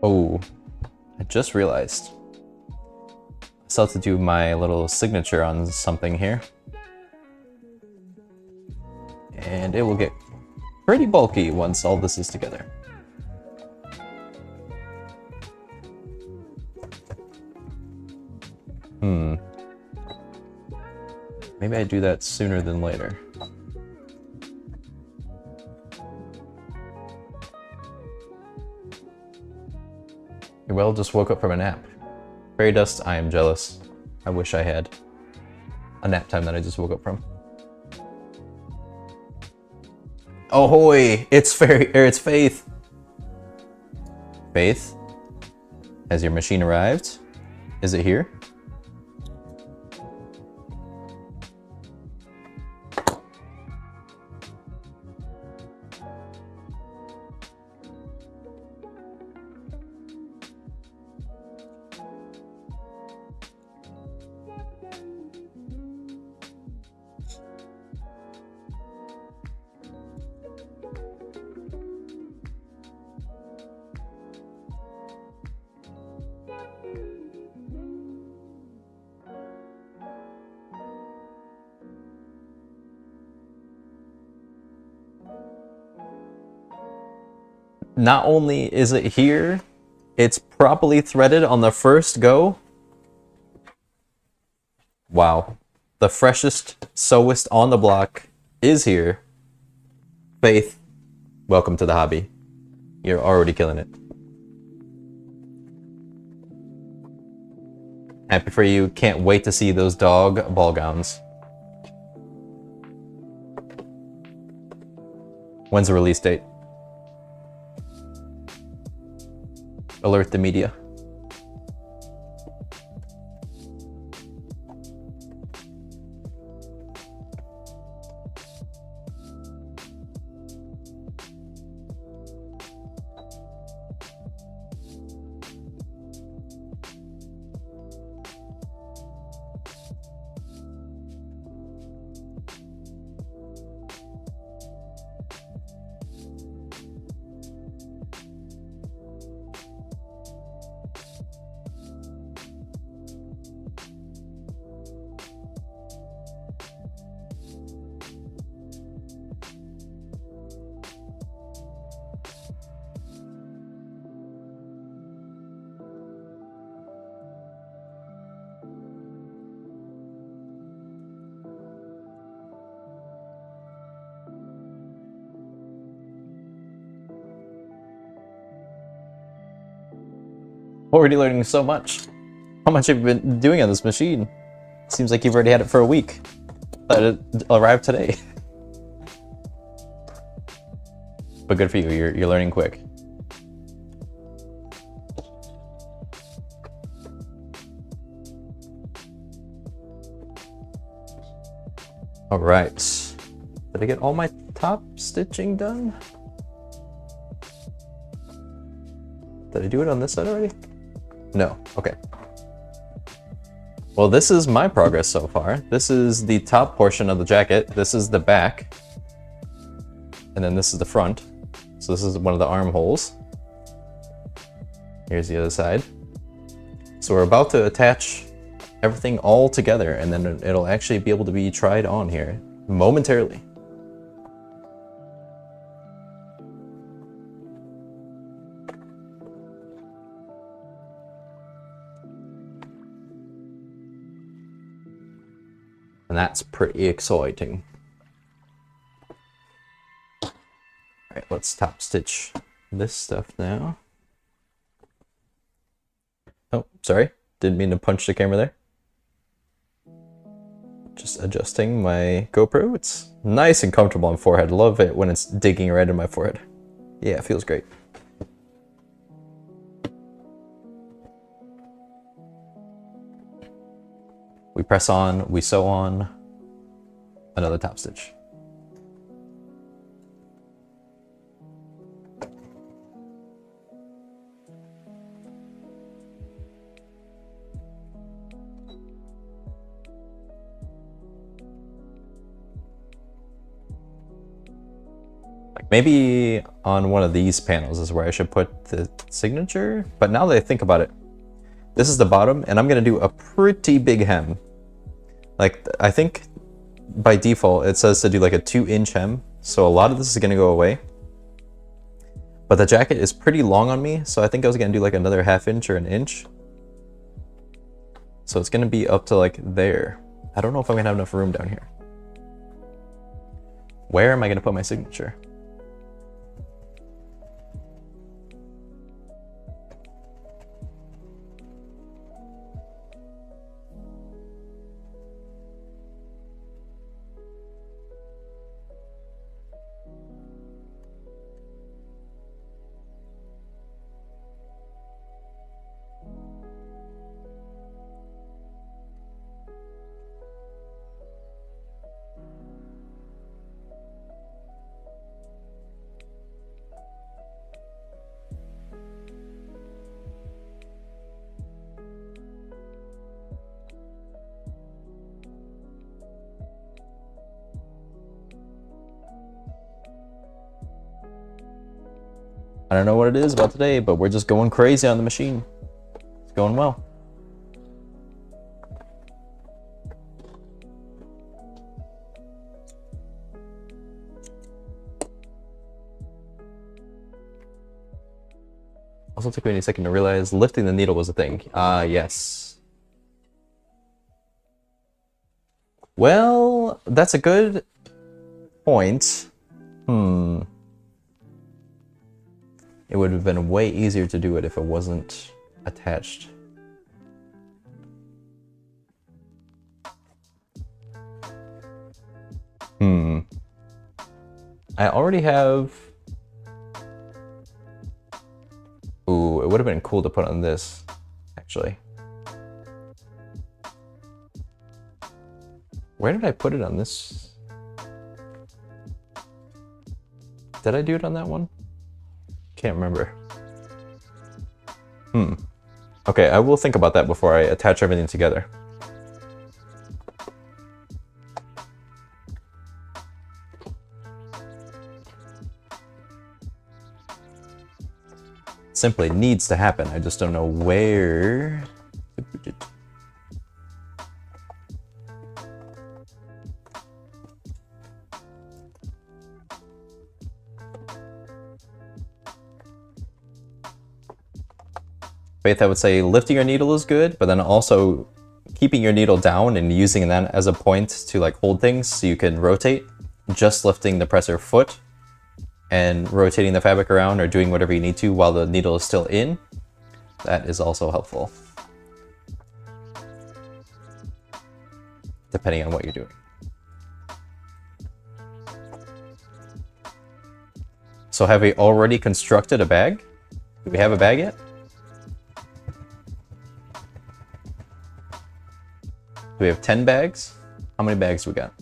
Oh, I just realized. I still have to do my little signature on something here. And it will get pretty bulky once all this is together. Maybe I do that sooner than later. Well, just woke up from a nap. Fairy Dust, I am jealous. I wish I had a nap time that I just woke up from. Ahoy! It's it's Faith. Faith, has your machine arrived? Is it here? Not only is it here, it's properly threaded on the first go. Wow. The freshest sewist on the block is here. Faith, welcome to the hobby. You're already killing it. Happy for you. Can't wait to see those dog ball gowns. When's the release date? Alert the media. already learning so much. How much have you been doing on this machine? Seems like you've already had it for a week. Thought it arrived today. But good for you, you're learning quick. All right, did I get all my top stitching done? Did I do it on this side already? No, okay. Well, this is my progress so far. This is the top portion of the jacket. This is the back. And then this is the front. So this is one of the armholes. Here's the other side. So we're about to attach everything all together, and then it'll actually be able to be tried on here momentarily. And that's pretty exciting. All right, let's top stitch this stuff now. Oh, sorry, didn't mean to punch the camera there. Just adjusting my GoPro. It's nice and comfortable on forehead. Love it when it's digging right in my forehead. Yeah, it feels great. We press on, we sew on, another top stitch. Maybe on one of these panels is where I should put the signature, but now that I think about it, this is the bottom, and I'm gonna do a pretty big hem. Like, I think by default it says to do like a 2-inch hem, so a lot of this is gonna go away. But the jacket is pretty long on me, so I think I was gonna do like another 1/2 inch or 1 inch. So it's gonna be up to like there. I don't know if I'm gonna have enough room down here. Where am I gonna put my signature? I don't know what it is about today, but we're just going crazy on the machine. It's going well. Also took me a second to realize lifting the needle was a thing. Yes. Well, that's a good point. It would have been way easier to do it if it wasn't attached. I already have... Ooh, it would have been cool to put on this, actually. Where did I put it on this? Did I do it on that one? Can't remember. Okay, I will think about that before I attach everything together. Simply needs to happen. I just don't know where to put it. Faith, I would say lifting your needle is good, but then also keeping your needle down and using that as a point to like hold things so you can rotate. Just lifting the presser foot and rotating the fabric around or doing whatever you need to while the needle is still in That is also helpful, depending on what you're doing. So have we already constructed a bag? Do we have a bag yet? Do we have 10 bags? How many bags do we got?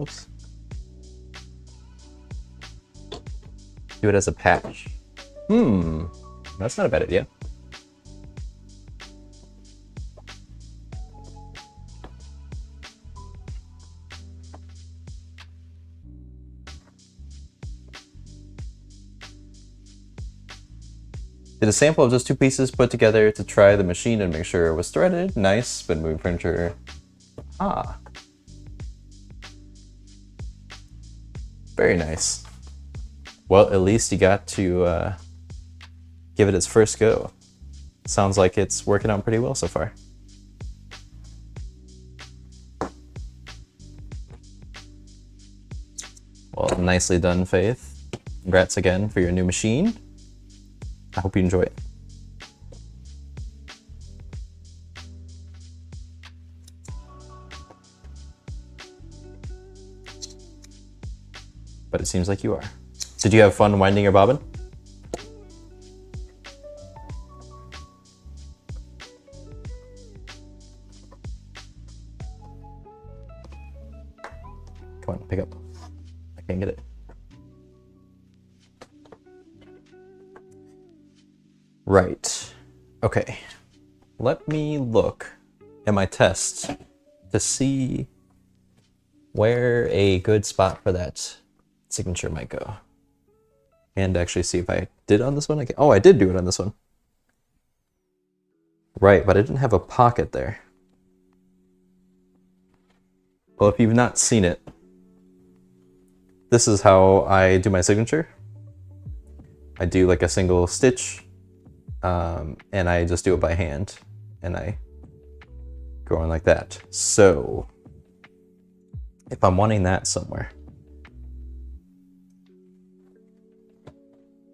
Oops. Do it as a patch. That's not a bad idea. Did a sample of just 2 pieces put together to try the machine and make sure it was threaded. Nice. Spin moving printer. Ah. Very nice. Well, at least you got to give it its first go. Sounds like it's working out pretty well so far. Well, nicely done, Faith. Congrats again for your new machine. I hope you enjoy it. But it seems like you are. Did you have fun winding your bobbin? Come on, pick up. I can't get it. Right. Okay. Let me look at my test to see where a good spot for that signature might go. And actually see if I did on this one. Oh, I did do it on this one. Right, but I didn't have a pocket there. Well, if you've not seen it, this is how I do my signature. I do like a single stitch, and I just do it by hand, and I go on like that. So if I'm wanting that somewhere,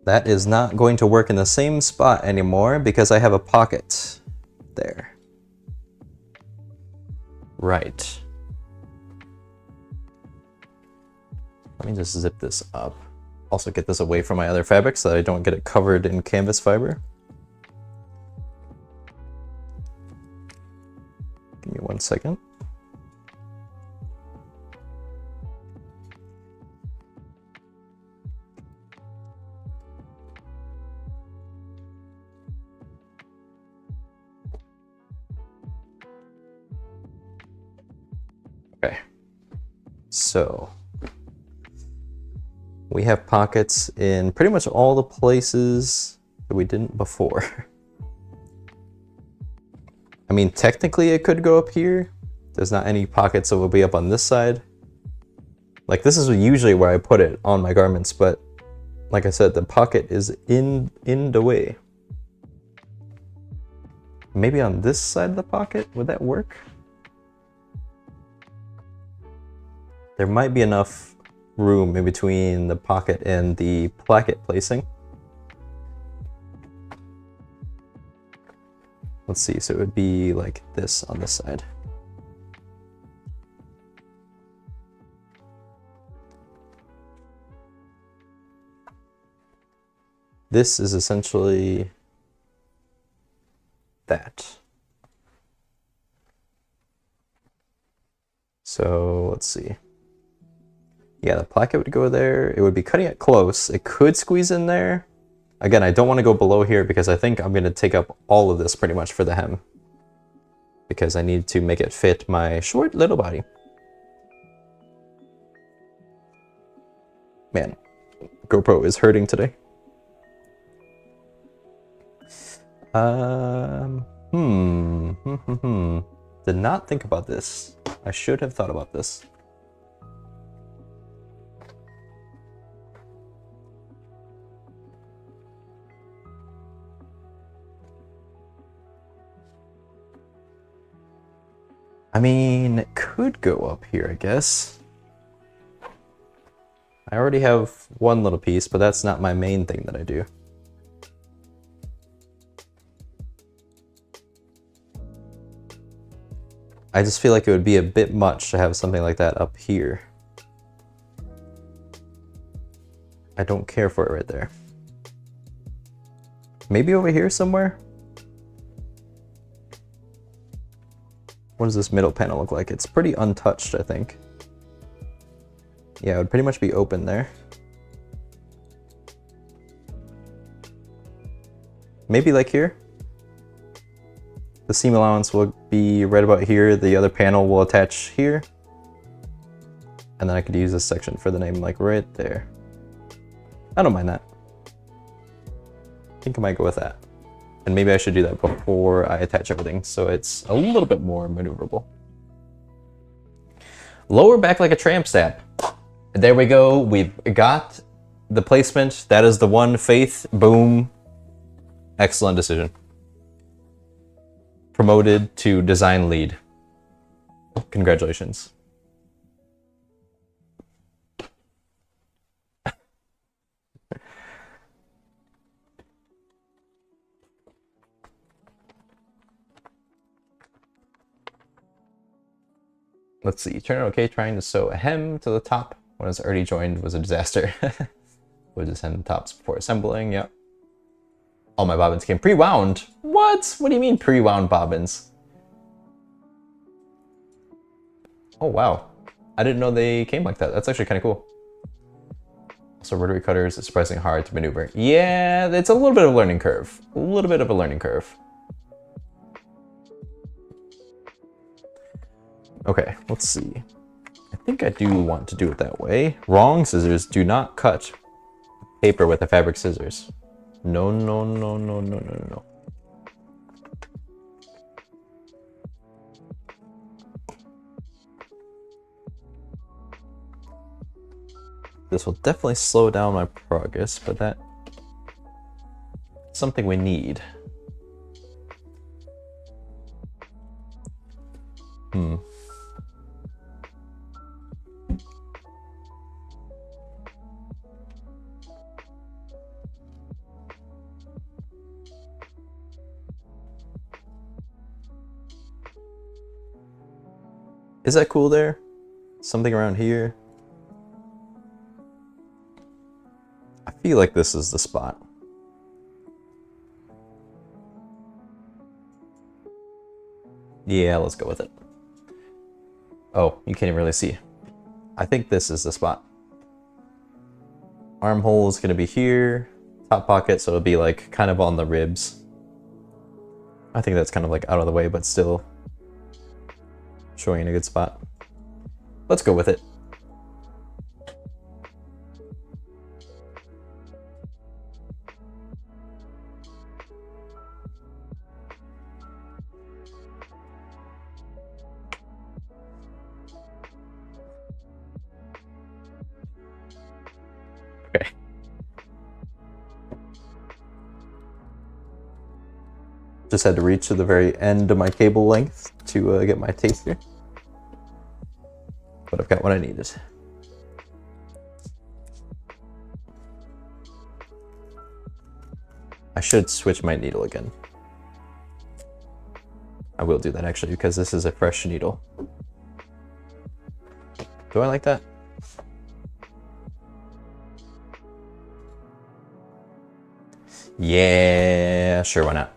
that is not going to work in the same spot anymore because I have a pocket there. Right. Let me just zip this up. Also get this away from my other fabric so that I don't get it covered in canvas fiber. Give me 1 second. Okay, so we have pockets in pretty much all the places that we didn't before. I mean, technically it could go up here. There's not any pockets that will be up on this side. Like, this is usually where I put it on my garments, but like I said, the pocket is in the way. Maybe on this side of the pocket, would that work? There might be enough room in between the pocket and the placket placing. Let's see, so it would be like this on this side. This is essentially that. let's see. Yeah, the placket would go there. It would be cutting it close. It could squeeze in there. Again, I don't want to go below here because I think I'm going to take up all of this pretty much for the hem. Because I need to make it fit my short little body. Man, GoPro is hurting today. Did not think about this. I should have thought about this. I mean, it could go up here, I guess. I already have one little piece, but that's not my main thing that I do. I just feel like it would be a bit much to have something like that up here. I don't care for it right there. Maybe over here somewhere? What does this middle panel look like? It's pretty untouched, I think. Yeah, it would pretty much be open there. Maybe like here? The seam allowance will be right about here. The other panel will attach here. And then I could use this section for the name like right there. I don't mind that. I think I might go with that. And maybe I should do that before I attach everything so it's a little bit more maneuverable. Lower back like a tramp stamp. There we go. We've got the placement. That is the one, Faith. Boom. Excellent decision. Promoted to design lead. Congratulations. Let's see, turn it okay, trying to sew a hem to the top when it's already joined was a disaster. Would just hem the tops before assembling, yep. All my bobbins came pre-wound. What? What do you mean pre-wound bobbins? Oh wow, I didn't know they came like that. That's actually kind of cool. So rotary cutters is surprisingly hard to maneuver. Yeah, it's a little bit of a learning curve. A little bit of a learning curve. Okay, let's see. I think I do want to do it that way. Wrong scissors. Do not cut paper with a fabric scissors. No, no, no, no, no, no, no. This will definitely slow down my progress, but that's something we need. Is that cool there? Something around here? I feel like this is the spot. Yeah, let's go with it. Oh, you can't even really see. I think this is the spot. Armhole is going to be here. Top pocket, so it'll be like kind of on the ribs. I think that's kind of like out of the way, but still showing in a good spot. Let's go with it. Okay. Just had to reach to the very end of my cable length to get my tape here. But I've got what I needed. I should switch my needle again. I will do that actually because this is a fresh needle. Do I like that? Yeah, sure, why not?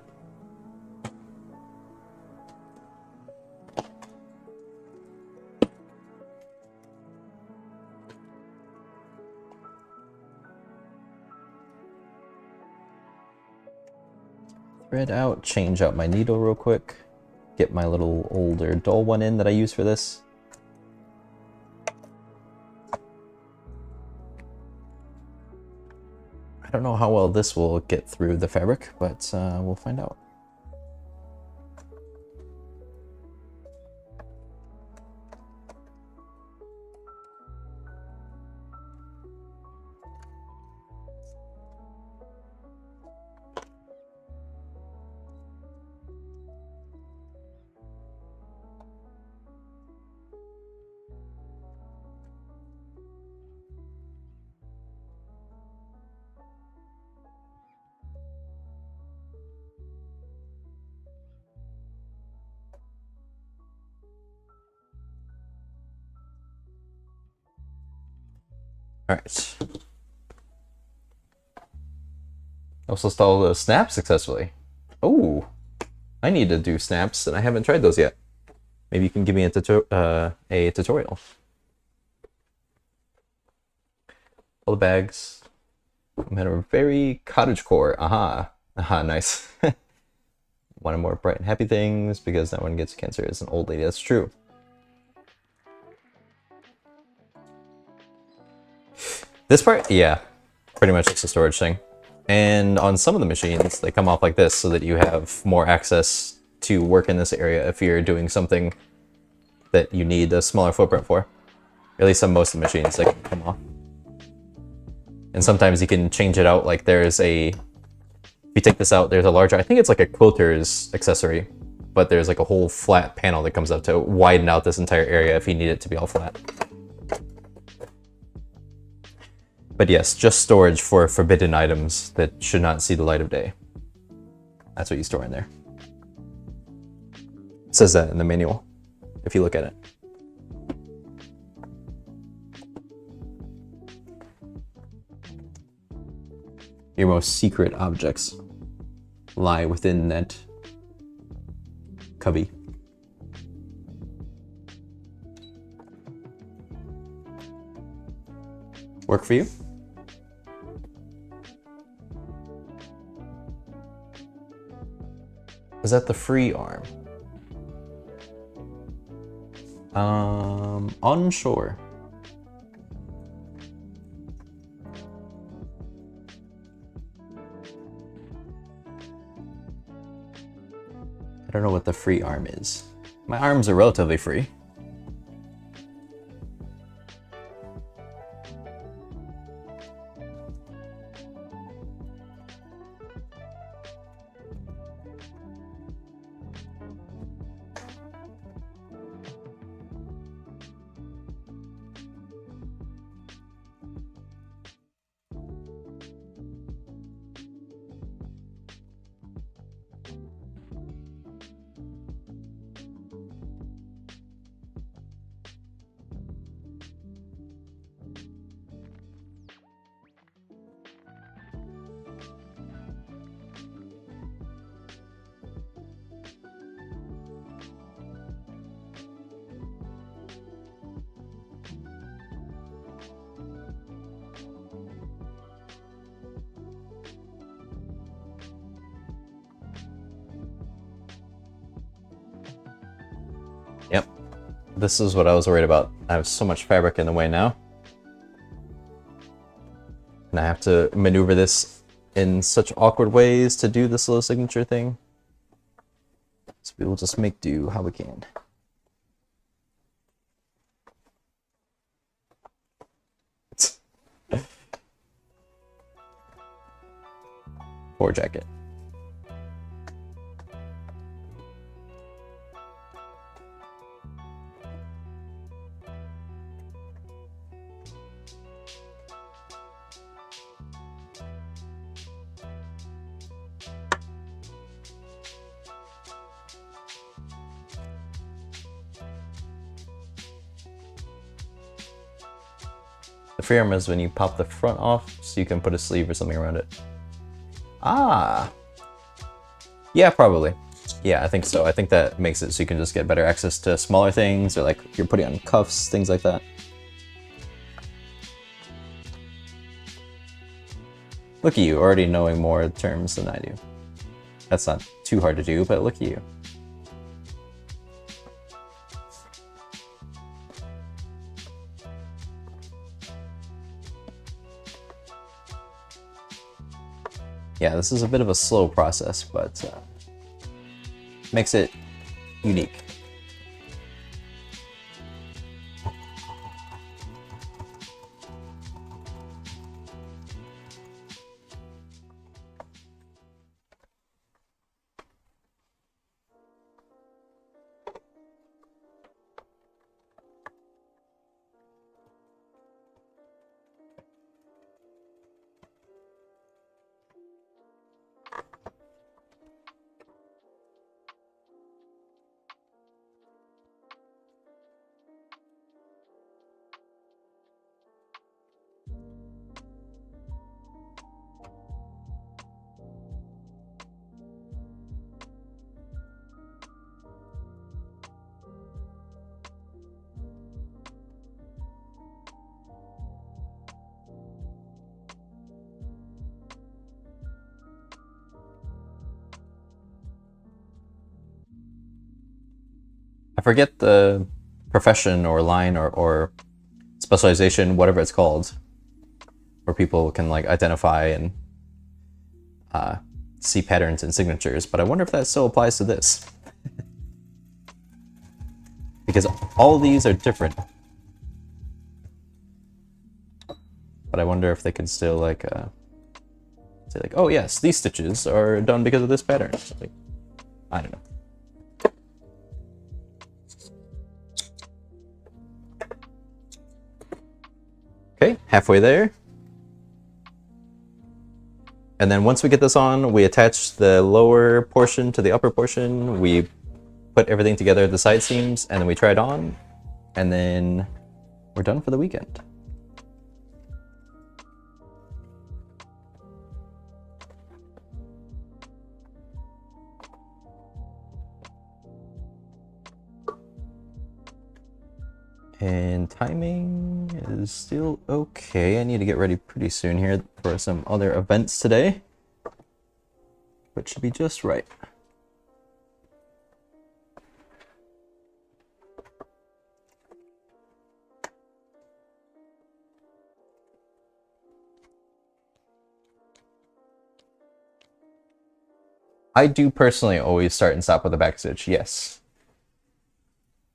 thread out, change out my needle real quick, get my little older dull one in that I use for this. I don't know how well this will get through the fabric, but we'll find out. Alright. Also installed a snap successfully. Oh, I need to do snaps and I haven't tried those yet. Maybe you can give me a tutorial. All the bags. I'm at a very cottagecore. Aha. Aha, nice. Wanted more bright and happy things because no one gets cancer as an old lady. That's true. This part, yeah, pretty much it's a storage thing. And on some of the machines, they come off like this so that you have more access to work in this area if you're doing something that you need a smaller footprint for. At least on most of the machines, they can come off. And sometimes you can change it out, like there's a, if you take this out, there's a larger, I think it's like a quilter's accessory, but there's like a whole flat panel that comes up to widen out this entire area if you need it to be all flat. But yes, just storage for forbidden items that should not see the light of day. That's what you store in there. It says that in the manual, if you look at it. Your most secret objects lie within that cubby. Work for you? Is that the free arm? Unsure. I don't know what the free arm is. My arms are relatively free. Yep, this is what I was worried about. I have so much fabric in the way now. And I have to maneuver this in such awkward ways to do this little signature thing. So we will just make do how we can. Poor jacket. The free arm is when you pop the front off so you can put a sleeve or something around it. Ah! Yeah, probably. Yeah, I think so. I think that makes it so you can just get better access to smaller things, or like you're putting on cuffs, things like that. Look at you, already knowing more terms than I do. That's not too hard to do, but look at you. Yeah, this is a bit of a slow process, but makes it unique. I forget the profession or line or specialization, whatever it's called, where people can like identify and see patterns and signatures, but I wonder if that still applies to this. Because all of these are different. But I wonder if they can still like say like, oh yes, these stitches are done because of this pattern. Like, I don't know. Okay, halfway there. And then once we get this on, we attach the lower portion to the upper portion. We put everything together at the side seams, and then we try it on, and then we're done for the weekend. And timing is still okay. I need to get ready pretty soon here for some other events today, but should be just right. I do personally always start and stop with a back stitch, yes.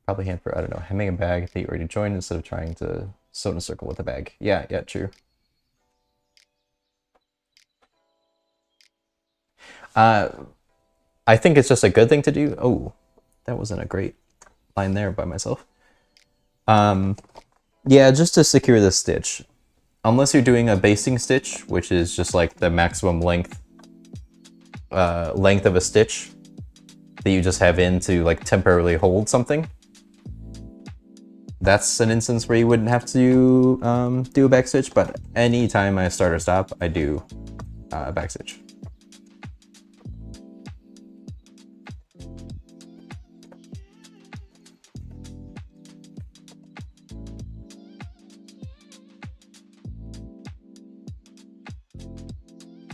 Probably hand for, I don't know, hemming a bag that you already joined instead of trying to sew in a circle with a bag. Yeah, true. I think it's just a good thing to do. Oh, that wasn't a great line there by myself. Yeah, just to secure the stitch. Unless you're doing a basting stitch, which is just like the maximum length of a stitch that you just have in to like temporarily hold something. That's an instance where you wouldn't have to do a back stitch, but anytime I start or stop, I do a back stitch.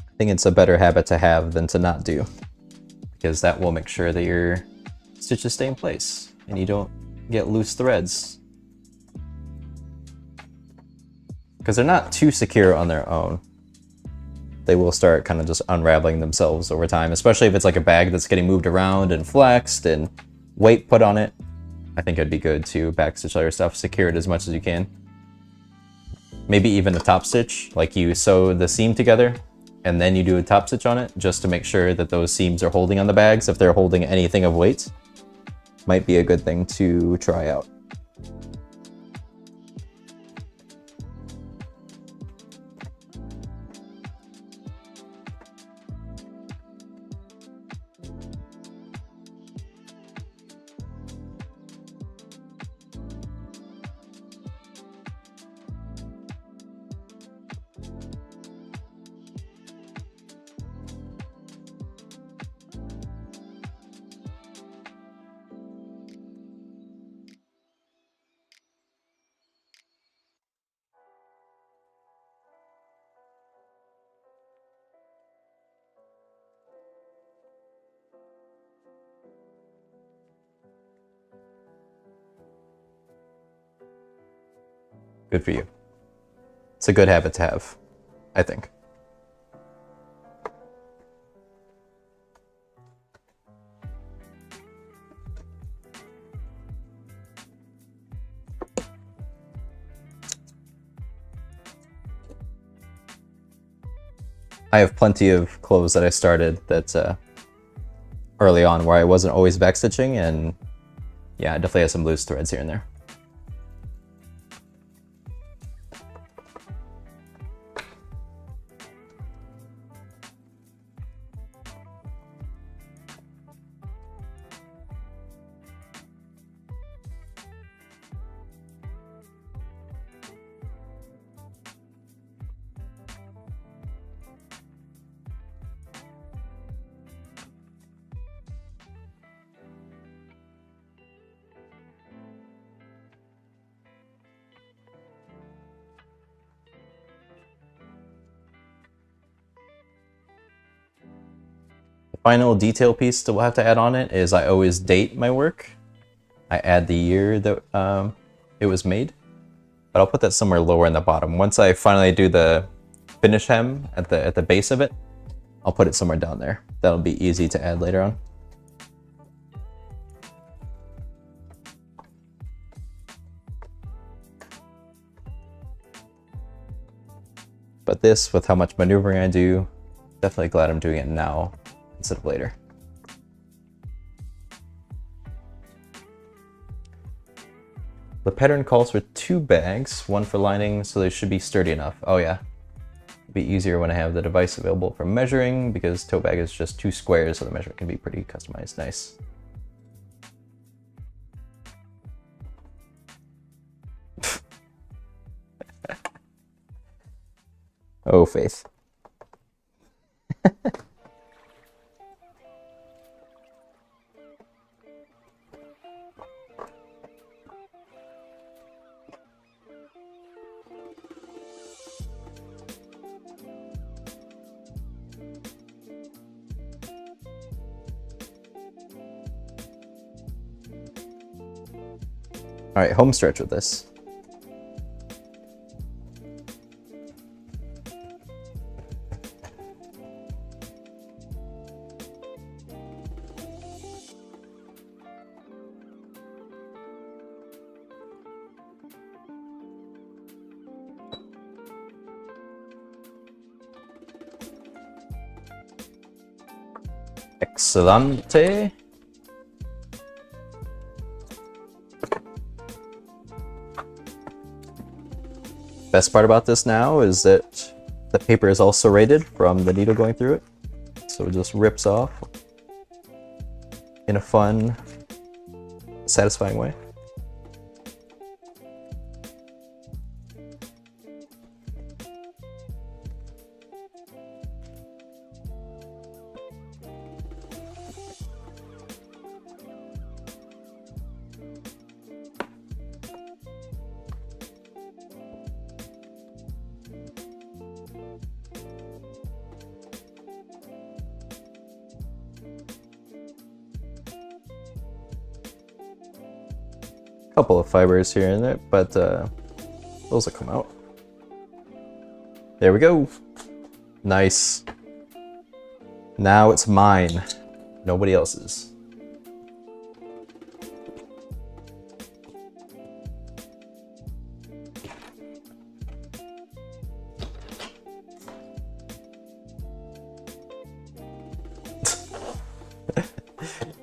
I think it's a better habit to have than to not do, because that will make sure that your stitches stay in place and you don't get loose threads. Because they're not too secure on their own. They will start kind of just unraveling themselves over time, especially if it's like a bag that's getting moved around and flexed and weight put on it. I think it'd be good to backstitch all your stuff, secure it as much as you can. Maybe even a top stitch, like you sew the seam together and then you do a top stitch on it just to make sure that those seams are holding on the bags. If they're holding anything of weight, might be a good thing to try out. Good for you. It's a good habit to have, I think. I have plenty of clothes that I started that early on where I wasn't always backstitching, and yeah, I definitely have some loose threads here and there. Final detail piece that we'll have to add on it is I always date my work. I add the year that it was made, but I'll put that somewhere lower in the bottom. Once I finally do the finish hem at the base of it, I'll put it somewhere down there. That'll be easy to add later on. But this, with how much maneuvering I do, definitely glad I'm doing it now instead of later. The pattern calls for 2 bags, one for lining, so they should be sturdy enough. Oh yeah, it'll be easier when I have the device available for measuring, because tote bag is just 2 squares, so the measurement can be pretty customized. Nice. Oh, Faith. All right, home stretch with this. Excelente. Best part about this now is that the paper is all serrated from the needle going through it, so it just rips off in a fun, satisfying way. Couple of fibers here and there, but those will come out. There we go. Nice. Now it's mine, nobody else's.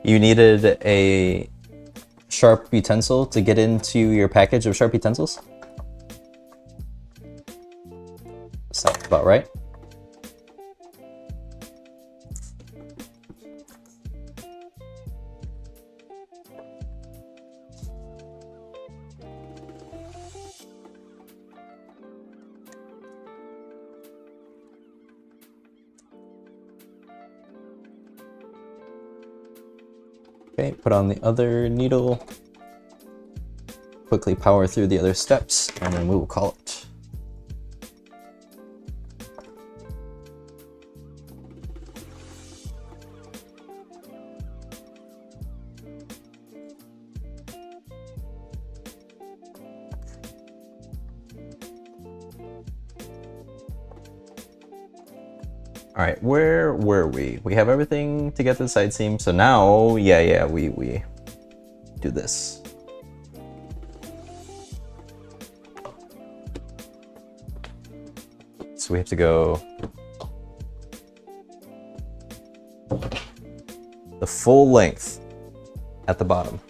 You needed a sharp utensil to get into your package of sharp utensils? Sounds about right. Okay, put on the other needle, quickly power through the other steps, and then we will call it. All right, where were we? We have everything to get to the side seam. So now, yeah, we do this. So we have to go the full length at the bottom.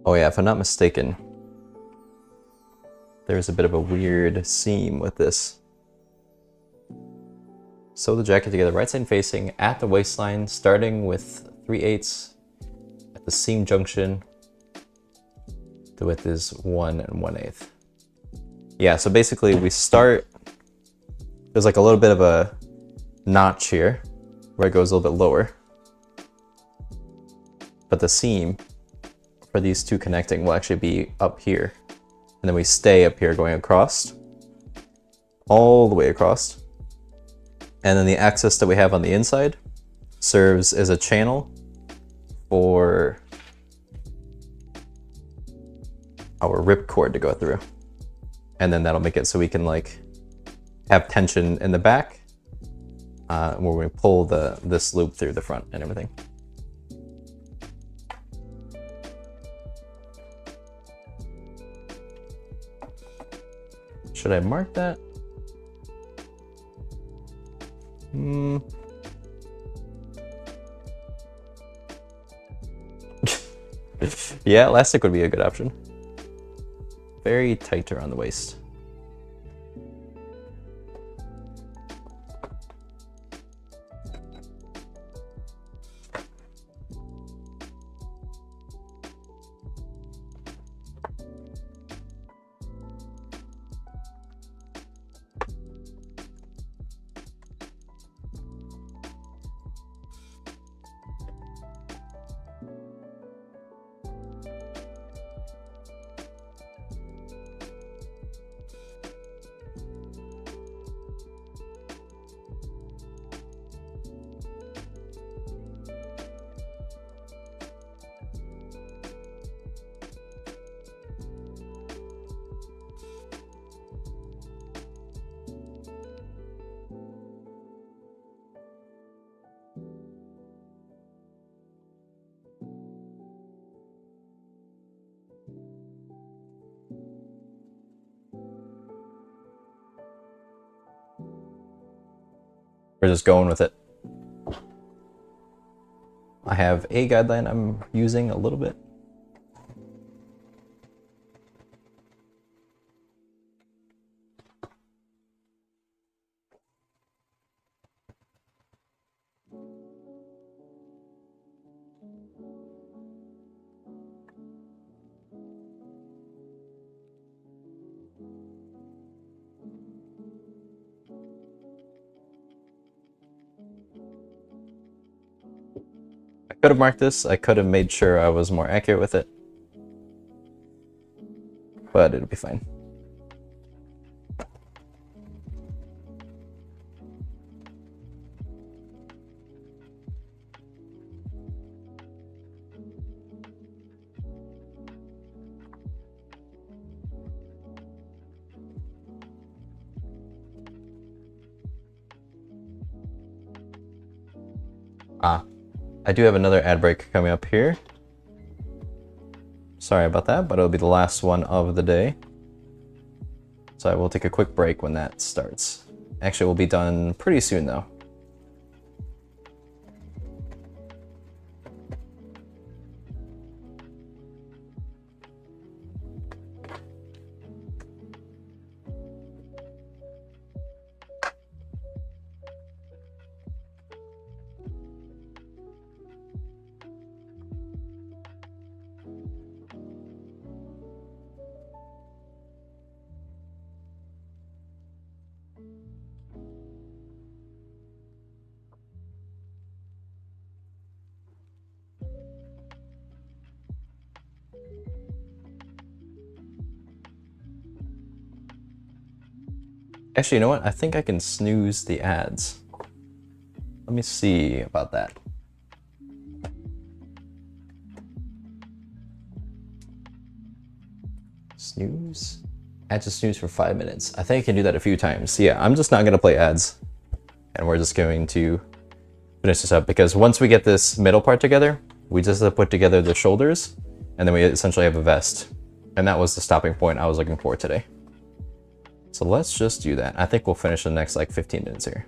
Oh yeah, if I'm not mistaken, there's a bit of a weird seam with this. Sew the jacket together right side facing at the waistline, starting with 3/8 at the seam junction. The width is 1 1/8. Yeah, so basically we start, there's like a little bit of a notch here where it goes a little bit lower. But the seam for these two connecting will actually be up here. And then we stay up here going across, all the way across. And then the axis that we have on the inside serves as a channel for our ripcord to go through. And then that'll make it so we can like have tension in the back where we pull this loop through the front and everything. Should I mark that? Yeah, elastic would be a good option. Very tight around the waist. We're just going with it. I have a guideline I'm using a little bit. I could have marked this, I could have made sure I was more accurate with it, but it'll be fine. I do have another ad break coming up here. Sorry about that, but it'll be the last one of the day. So I will take a quick break when that starts. Actually, we'll be done pretty soon though. Actually, you know what? I think I can snooze the ads. Let me see about that. Snooze? Add to snooze for 5 minutes. I think I can do that a few times. Yeah, I'm just not gonna play ads. And we're just going to finish this up because once we get this middle part together, we just have to put together the shoulders and then we essentially have a vest. And that was the stopping point I was looking for today. So let's just do that. I think we'll finish in the next like 15 minutes here.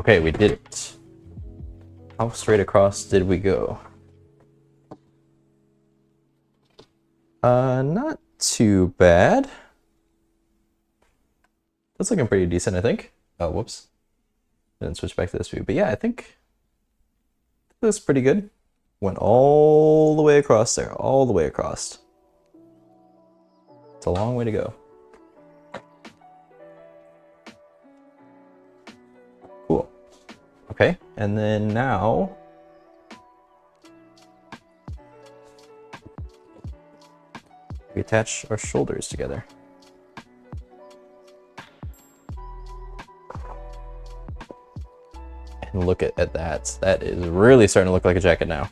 Okay, we did it. How straight across did we go? Not too bad. That's looking pretty decent, I think. Oh, whoops. Didn't switch back to this view. But yeah, I think that's pretty good. Went all the way across there, all the way across. It's a long way to go. Cool. Okay, and then now we attach our shoulders together. And look at that. That is really starting to look like a jacket now.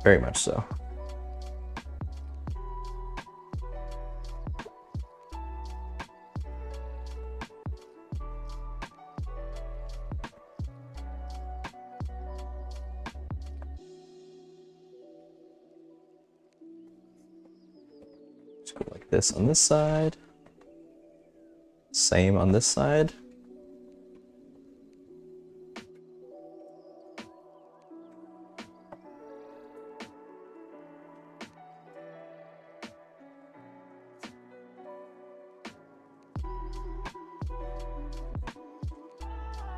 Very much so. Just go like this on this side. Same on this side.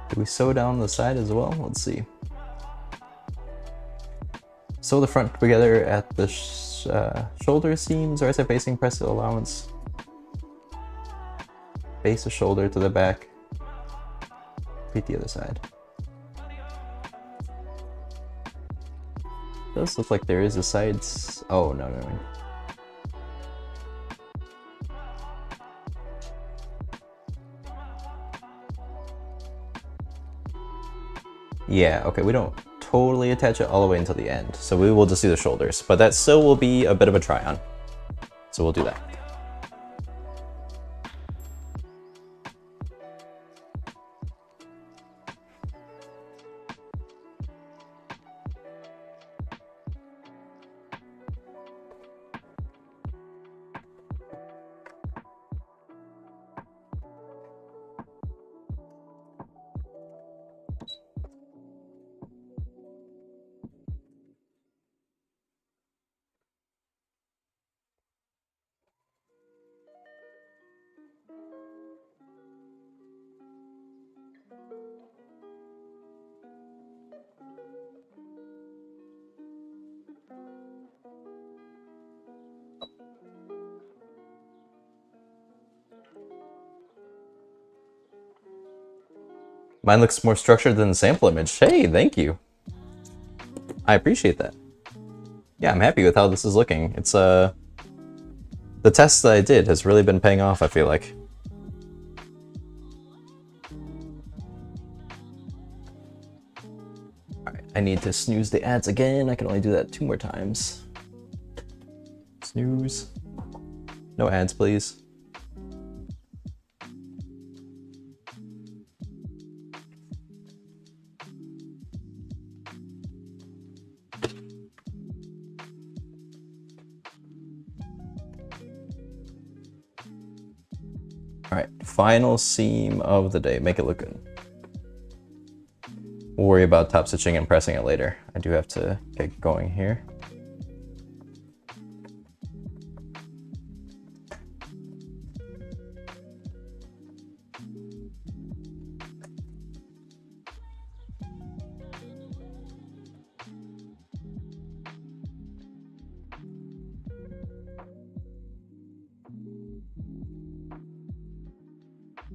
Do we sew down the side as well? Let's see. Sew the front together at the shoulder seams, or right facing, press the allowance. Base the shoulder to the back. Repeat the other side. Does look like there is a sides. Oh, no. Yeah, okay, we don't totally attach it all the way until the end, so we will just do the shoulders, but that still will be a bit of a try on. So we'll do that. Mine looks more structured than the sample image. Hey, thank you. I appreciate that. Yeah, I'm happy with how this is looking. It's the test that I did has really been paying off, I feel like. Alright, I need to snooze the ads again. I can only do that 2 more times. Snooze. No ads, please. Alright, final seam of the day. Make it look good. We'll worry about top stitching and pressing it later. I do have to get going here.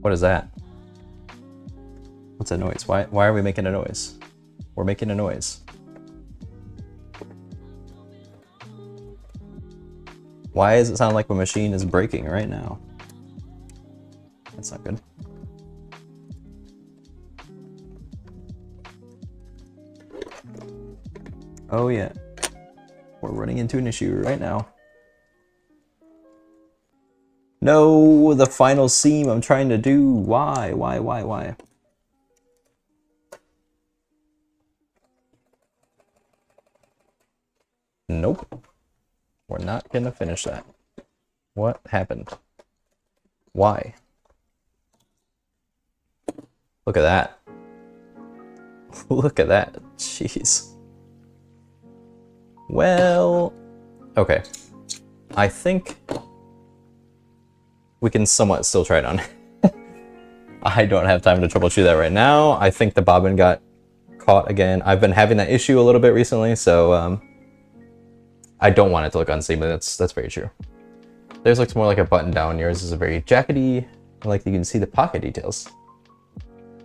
What is that? What's that noise? Why are we making a noise? We're making a noise. Why does it sound like my machine is breaking right now? That's not good. Oh yeah. We're running into an issue right now. No, the final seam I'm trying to do. Why? Nope. We're not gonna finish that. What happened? Why? Look at that. Look at that. Jeez. Well, okay. I think we can somewhat still try it on. I don't have time to troubleshoot that right now. I think the bobbin got caught again. I've been having that issue a little bit recently, so I don't want it to look unseemly. That's very true. Theirs looks more like a button down. Yours is a very jackety. Like you can see the pocket details.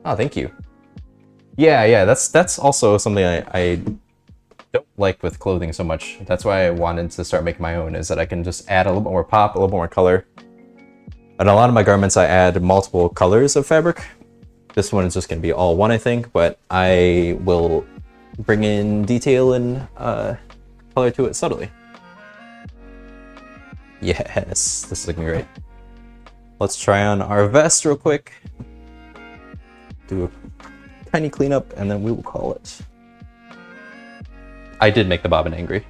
Oh, thank you. Yeah. That's also something I don't like with clothing so much. That's why I wanted to start making my own, is that I can just add a little bit more pop, a little bit more color. And a lot of my garments I add multiple colors of fabric. This one is just going to be all one, I think, but I will bring in detail and color to it subtly. Yes, this is looking great. Let's try on our vest real quick. Do a tiny cleanup and then we will call it. I did make the bobbin angry.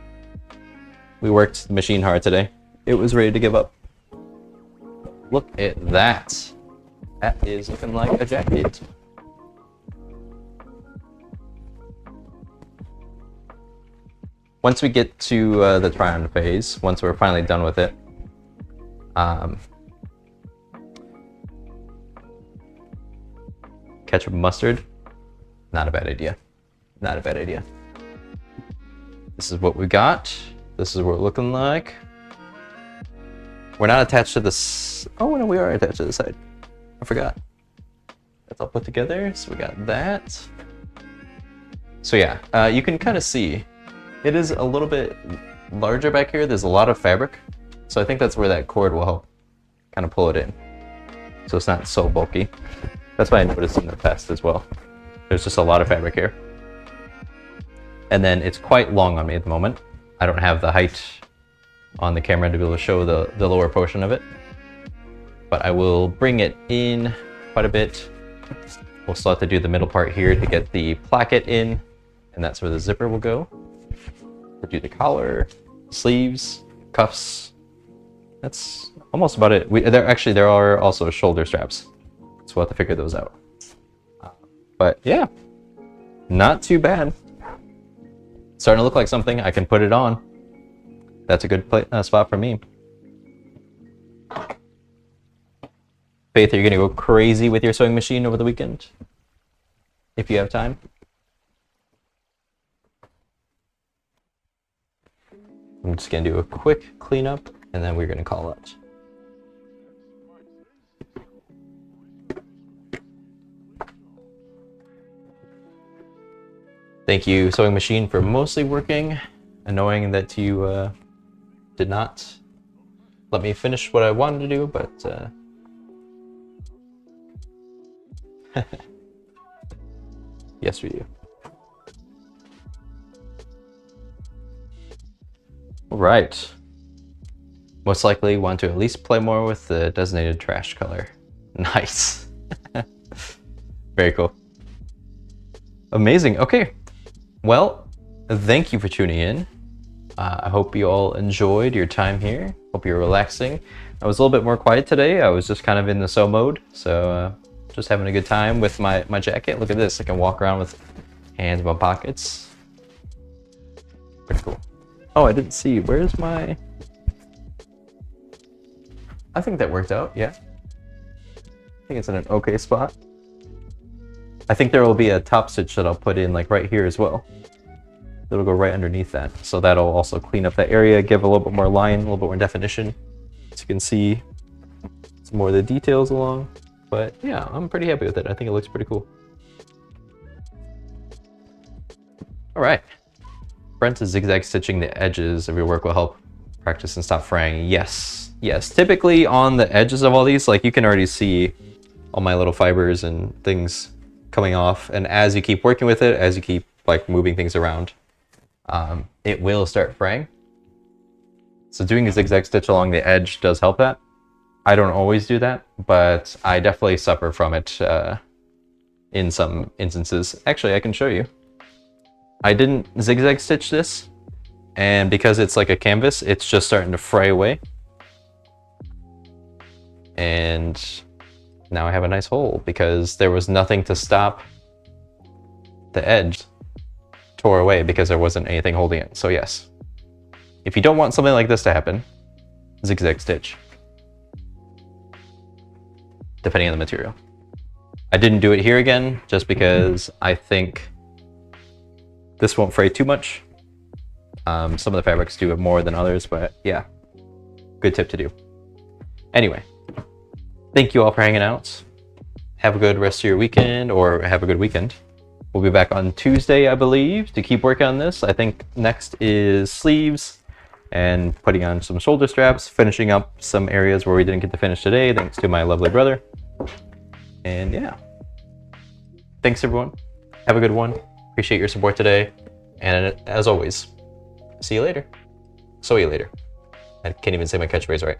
We worked the machine hard today. It was ready to give up. Look at that. That is looking like a jacket. Once we get to the try-on phase, once we're finally done with it, ketchup and mustard, not a bad idea. Not a bad idea. This is what we got. This is what we're looking like. We're not attached to this. Oh no, we are attached to the side. I forgot. That's all put together. So we got that. So yeah, you can kind of see it is a little bit larger back here. There's a lot of fabric. So I think that's where that cord will help kind of pull it in. So it's not so bulky. That's what I noticed in the test as well. There's just a lot of fabric here. And then it's quite long on me at the moment. I don't have the height on the camera to be able to show the lower portion of it. But I will bring it in quite a bit. We'll still have to do the middle part here to get the placket in, and that's where the zipper will go. We'll do the collar, sleeves, cuffs. That's almost about it. There are also shoulder straps, so we'll have to figure those out. But yeah, not too bad. Starting to look like something. I can put it on. That's a good spot for me. Faith, are you gonna go crazy with your sewing machine over the weekend? If you have time. I'm just gonna do a quick cleanup and then we're gonna call it. Thank you, sewing machine, for mostly working and knowing that you did not let me finish what I wanted to do, but yes, we do. All right. Most likely want to at least play more with the designated trash color. Nice. Very cool. Amazing. Okay. Well, thank you for tuning in. I hope you all enjoyed your time here. Hope you're relaxing. I was a little bit more quiet today. I was just kind of in the sew mode. So just having a good time with my jacket. Look at this. I can walk around with hands in my pockets. Pretty cool. Oh, I didn't see. Where's my... I think that worked out. Yeah. I think it's in an okay spot. I think there will be a top stitch that I'll put in like right here as well. It'll go right underneath that. So that'll also clean up that area, give a little bit more line, a little bit more definition. So you can see some more of the details along. but yeah, I'm pretty happy with it. I think it looks pretty cool. All right. Brent is zigzag stitching the edges of your work will help practice and stop fraying. Yes, yes. Typically on the edges of all these, like you can already see all my little fibers and things coming off. And as you keep working with it, as you keep like moving things around, it will start fraying. So doing a zigzag stitch along the edge does help that. I don't always do that, but I definitely suffer from it in some instances. Actually, I can show you. I didn't zigzag stitch this, and because it's like a canvas, it's just starting to fray away. And now I have a nice hole because there was nothing to stop the edge tore away because there wasn't anything holding it. So yes, if you don't want something like this to happen, zigzag stitch, depending on the material. I didn't do it here again just because I think this won't fray too much. Some of the fabrics do it more than others, but yeah, good tip to do. Anyway, thank you all for hanging out. Have a good rest of your weekend, or have a good weekend. We'll be back on Tuesday, I believe, to keep working on this. I think next is sleeves and putting on some shoulder straps, finishing up some areas where we didn't get to finish today, thanks to my lovely brother. And yeah, thanks everyone. Have a good one. Appreciate your support today. And as always, see you later. So you later. I can't even say my catchphrase right.